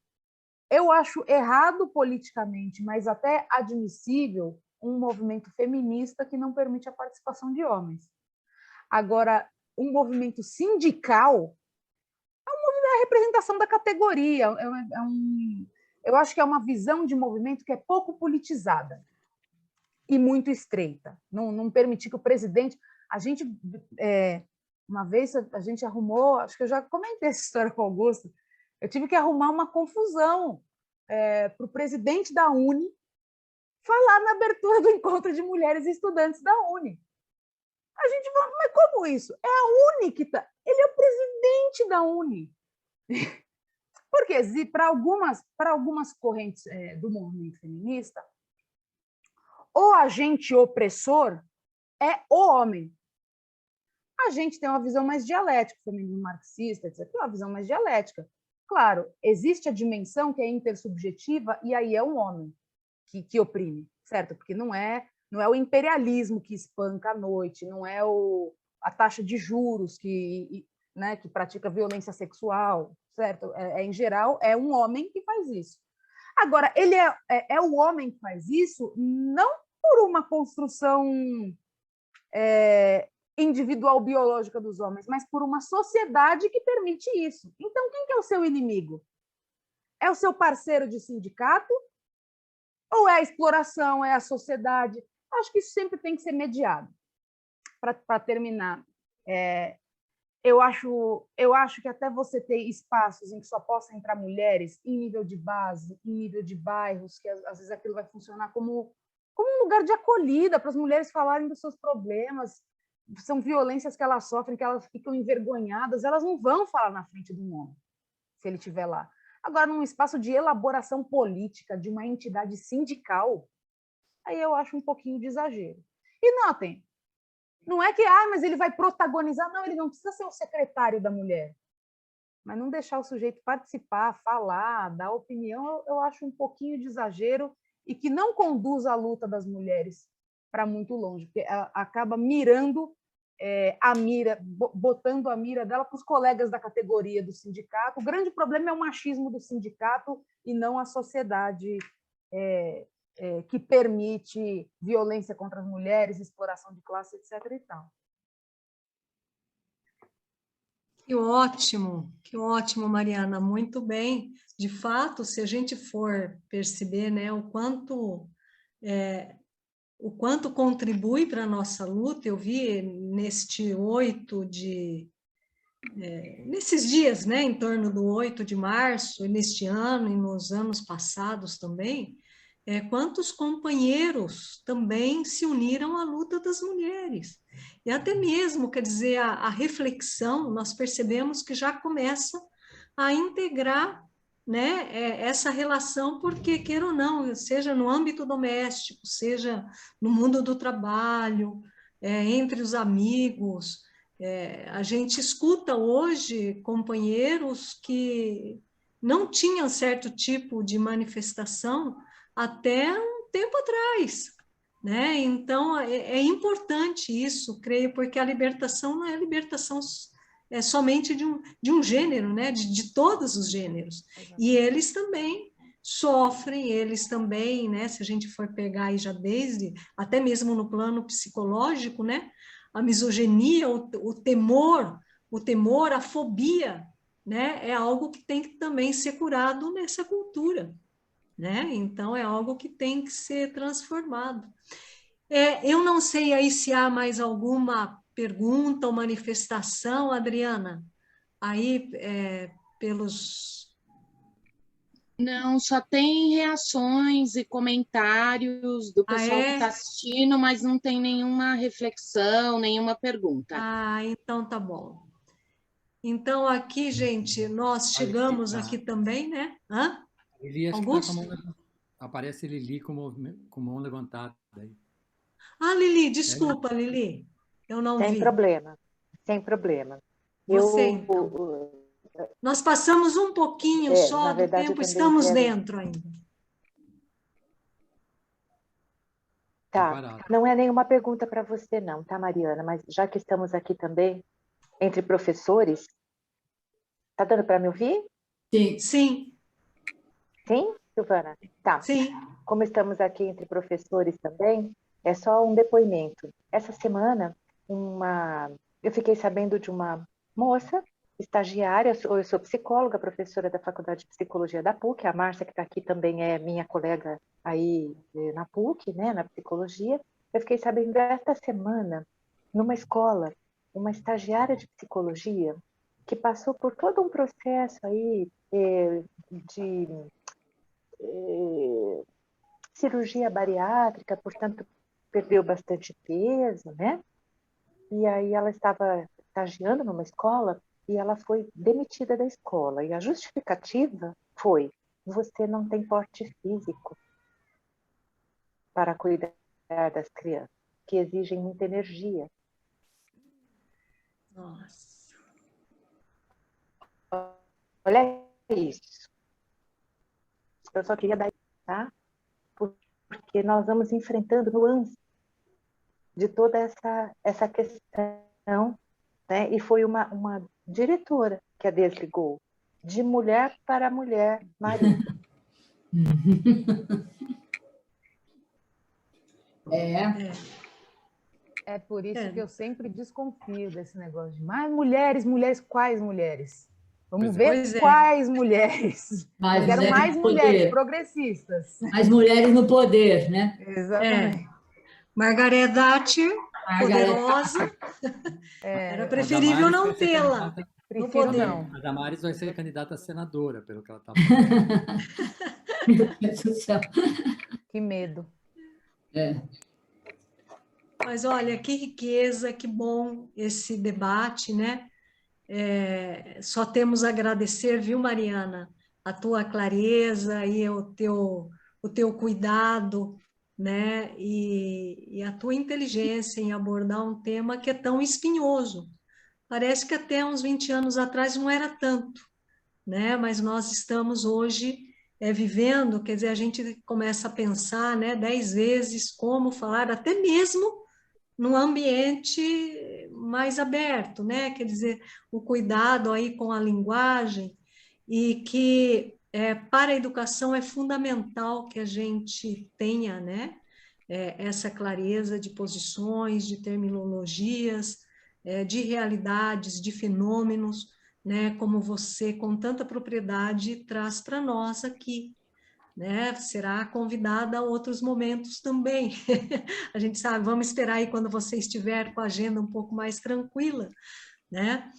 eu acho errado politicamente, mas até admissível, um movimento feminista que não permite a participação de homens. Agora, um movimento sindical é a representação da categoria. Eu acho que é uma visão de movimento que é pouco politizada e muito estreita. Não permitir que o presidente... Uma vez a gente arrumou, acho que eu já comentei essa história com o Augusto, eu tive que arrumar uma confusão para o presidente da Uni falar na abertura do encontro de mulheres e estudantes da Uni. A gente fala, mas como isso? É a Uni que está... Ele é o presidente da Uni. Porque para algumas correntes do movimento feminista, o agente opressor é o homem. A gente tem uma visão mais dialética, o feminismo marxista, etc., tem uma visão mais dialética. Claro, existe a dimensão que é intersubjetiva, e aí é um homem que oprime, certo? Porque não é o imperialismo que espanca à noite, não é a taxa de juros que pratica violência sexual, certo? Em geral, é um homem que faz isso. Agora, ele é o homem que faz isso não por uma construção individual biológica dos homens, mas por uma sociedade que permite isso. Então, quem que é o seu inimigo? É o seu parceiro de sindicato? Ou é a exploração, é a sociedade? Acho que isso sempre tem que ser mediado. Para terminar, eu acho que até você ter espaços em que só possa entrar mulheres em nível de base, em nível de bairros, que às vezes aquilo vai funcionar como um lugar de acolhida para as mulheres falarem dos seus problemas. São violências que elas sofrem, que elas ficam envergonhadas, elas não vão falar na frente de um homem, se ele estiver lá. Agora, num espaço de elaboração política de uma entidade sindical, aí eu acho um pouquinho de exagero. E notem, não é que, mas ele vai protagonizar, não, ele não precisa ser o secretário da mulher, mas não deixar o sujeito participar, falar, dar opinião, eu acho um pouquinho de exagero e que não conduz a luta das mulheres para muito longe, porque acaba mirando botando a mira dela para os colegas da categoria do sindicato. O grande problema é o machismo do sindicato e não a sociedade que permite violência contra as mulheres, exploração de classe, etc. e tal. Que ótimo, Mariana, muito bem. De fato, se a gente for perceber, né, o quanto contribui para a nossa luta, eu vi nesses dias, né, em torno do 8 de março, e neste ano e nos anos passados também, quantos companheiros também se uniram à luta das mulheres. E até mesmo, quer dizer, a reflexão, nós percebemos que já começa a integrar, né, essa relação, porque, queira ou não, seja no âmbito doméstico, seja no mundo do trabalho, entre os amigos, a gente escuta hoje companheiros que não tinham certo tipo de manifestação até um tempo atrás, né? Então, é importante isso, creio, porque a libertação não é libertação somente de um gênero, né? De todos os gêneros. E eles também sofrem, eles também, né? Se a gente for pegar aí já até mesmo no plano psicológico, né? A misoginia, o temor, a fobia, né? É algo que tem que também ser curado nessa cultura, né? Então, é algo que tem que ser transformado. Eu não sei aí se há mais alguma pergunta ou manifestação, Adriana, aí pelos... Não, só tem reações e comentários do pessoal que está assistindo, mas não tem nenhuma reflexão, nenhuma pergunta. Então tá bom. Então, aqui, gente, nós chegamos aqui também, né? Hã? Lili, acho Augusto? que tá com a mão, aparece Lili com mão levantada. Aí. Lili, desculpa, Lili, eu não vi. Sem problema, sem problema. Você, então. Nós passamos um pouquinho só do tempo, estamos dentro ainda. Tá, não é nenhuma pergunta para você não, tá, Mariana? Mas já que estamos aqui também, entre professores, tá dando para me ouvir? Sim. Sim. Sim, Silvana? Tá. Sim. Como estamos aqui entre professores também, é só um depoimento. Essa semana, eu fiquei sabendo de uma moça estagiária, eu sou psicóloga, professora da Faculdade de Psicologia da PUC, a Márcia, que está aqui, também é minha colega aí na PUC, né, na psicologia. Eu fiquei sabendo esta semana, numa escola, uma estagiária de psicologia que passou por todo um processo aí de cirurgia bariátrica, portanto, perdeu bastante peso, né? E aí ela estava estagiando numa escola e ela foi demitida da escola. E a justificativa foi: você não tem porte físico para cuidar das crianças, que exigem muita energia. Nossa. Olha isso. Eu só queria dar, tá? Porque nós vamos enfrentando nuances de toda essa questão, né? E foi uma diretora que a desligou, de mulher para mulher, marido. É por isso que eu sempre desconfio desse negócio de mais mulheres, quais mulheres? Vamos ver quais mulheres. Eu quero mais mulheres progressistas. Mais mulheres no poder, né? Exatamente. Margaret Thatcher, poderosa. Era preferível não tê-la. Prefiro não. A Damares vai ser candidata a senadora, pelo que ela está falando. Meu Deus do céu. Que medo. Mas olha, que riqueza, que bom esse debate, né? Só temos a agradecer, viu, Mariana, a tua clareza e o teu cuidado, né? E a tua inteligência em abordar um tema que é tão espinhoso. Parece que até uns 20 anos atrás não era tanto, né? Mas nós estamos hoje vivendo, quer dizer, a gente começa a pensar, né, 10 vezes como falar, até mesmo num ambiente mais aberto, né? Quer dizer, o cuidado aí com a linguagem e que para a educação é fundamental que a gente tenha, né, essa clareza de posições, de terminologias, de realidades, de fenômenos, né, como você, com tanta propriedade, traz para nós aqui, né? Será convidada a outros momentos também. A gente sabe, vamos esperar aí quando você estiver com a agenda um pouco mais tranquila, né?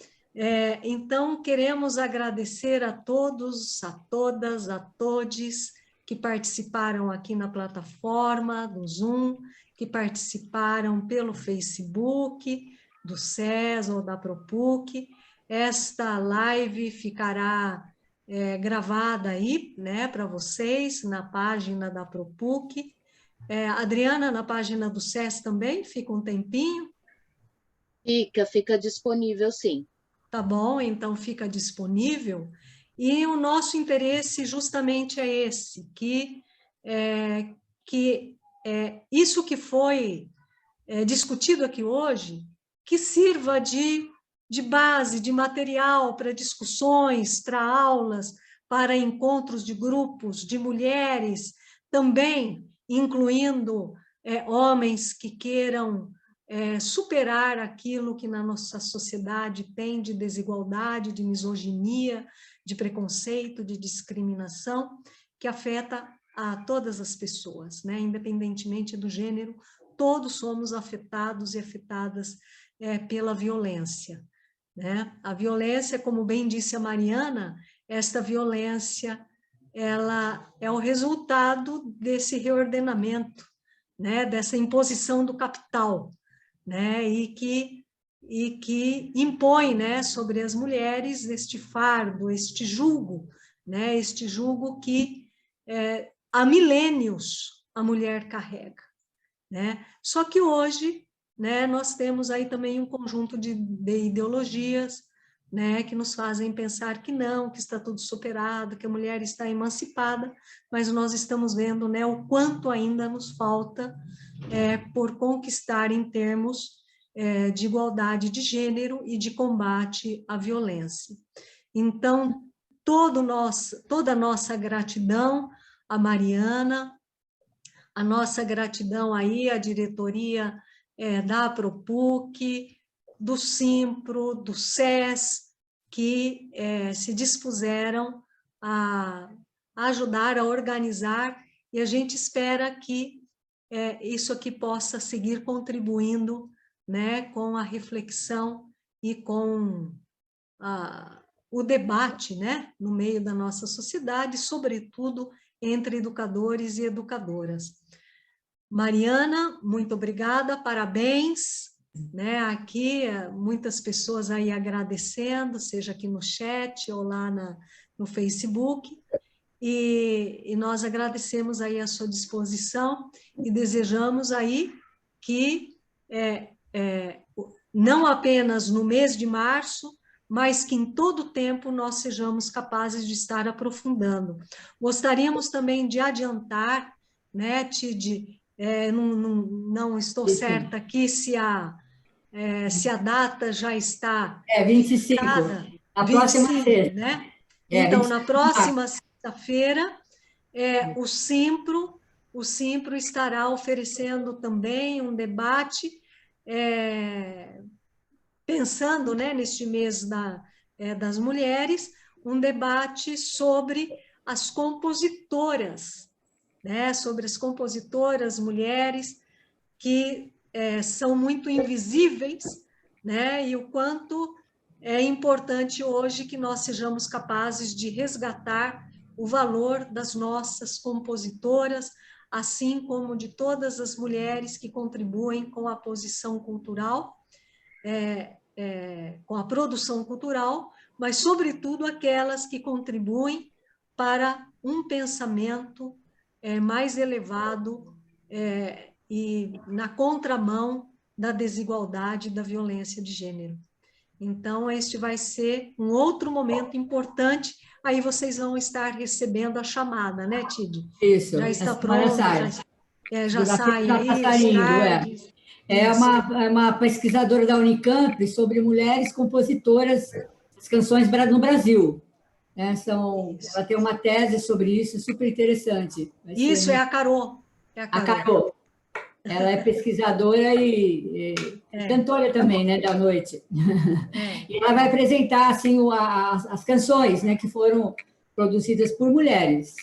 Então, queremos agradecer a todos, a todas, a todes que participaram aqui na plataforma do Zoom, que participaram pelo Facebook, do SES ou da Propuc. Esta live ficará gravada aí, né, para vocês, na página da Propuc. Adriana, na página do SES também, fica um tempinho? Fica disponível, sim. Tá bom, então fica disponível. E o nosso interesse justamente é esse, que isso que foi discutido aqui hoje, que sirva de base, de material para discussões, para aulas, para encontros de grupos de mulheres, também incluindo homens que queiram superar aquilo que na nossa sociedade tem de desigualdade, de misoginia, de preconceito, de discriminação, que afeta a todas as pessoas, né? Independentemente do gênero, todos somos afetados e afetadas pela violência, né? A violência, como bem disse a Mariana, esta violência, ela é o resultado desse reordenamento, né? Dessa imposição do capital, né? E que impõe, né, sobre as mulheres este fardo, este jugo, né? Este jugo que há milênios a mulher carrega, né? Só que hoje, né, nós temos aí também um conjunto de ideologias, né, que nos fazem pensar que não, que está tudo superado, que a mulher está emancipada, mas nós estamos vendo, né, o quanto ainda nos falta por conquistar em termos de igualdade de gênero e de combate à violência. Então, toda a nossa gratidão à Mariana, a nossa gratidão aí à diretoria da Propuc, do Simpro, do SES, que se dispuseram a ajudar a organizar, e a gente espera que isso aqui possa seguir contribuindo, né, com a reflexão e com o debate, né, no meio da nossa sociedade, sobretudo entre educadores e educadoras. Mariana, muito obrigada, parabéns, né, aqui muitas pessoas aí agradecendo, seja aqui no chat ou lá no Facebook, e nós agradecemos aí a sua disposição e desejamos aí que não apenas no mês de março, mas que em todo o tempo nós sejamos capazes de estar aprofundando. Gostaríamos também de adiantar, né, Tid, não estou certa aqui se a data já está 25, fixada, a próxima sexta. Né? Então, na próxima sexta-feira, o Simpro estará oferecendo também um debate, pensando, né, neste mês das mulheres, um debate sobre as compositoras, né, sobre as compositoras mulheres que são muito invisíveis, né, e o quanto é importante hoje que nós sejamos capazes de resgatar o valor das nossas compositoras, assim como de todas as mulheres que contribuem com a posição cultural, com a produção cultural, mas, sobretudo, aquelas que contribuem para um pensamento mais elevado e na contramão da desigualdade e da violência de gênero. Então, este vai ser um outro momento importante, aí vocês vão estar recebendo a chamada, né, Tid? Isso. Já está pronto, já sai aí, É uma pesquisadora da Unicamp sobre mulheres compositoras de canções no Brasil. Ela tem uma tese sobre isso super interessante. Isso, é a Carol. É a Carol. Ela é pesquisadora e cantora também, né, da noite. E ela vai apresentar assim, as canções, né, que foram produzidas por mulheres.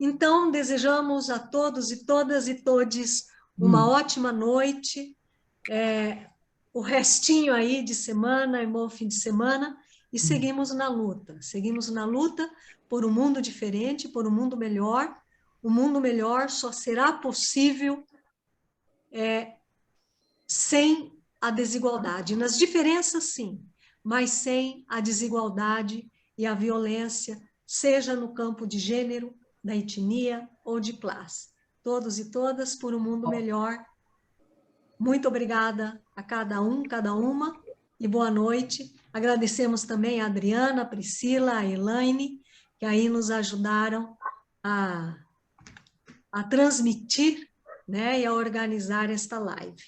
Então, desejamos a todos e todas e todes uma ótima noite, o restinho aí de semana, um bom fim de semana, e seguimos na luta por um mundo diferente, por um mundo melhor. O mundo melhor só será possível sem a desigualdade. Nas diferenças, sim, mas sem a desigualdade e a violência, seja no campo de gênero, da etnia ou de classe. Todos e todas por um mundo melhor. Muito obrigada a cada um, cada uma, e boa noite. Agradecemos também a Adriana, a Priscila, a Elaine, que aí nos ajudaram a transmitir, né, e a organizar esta live.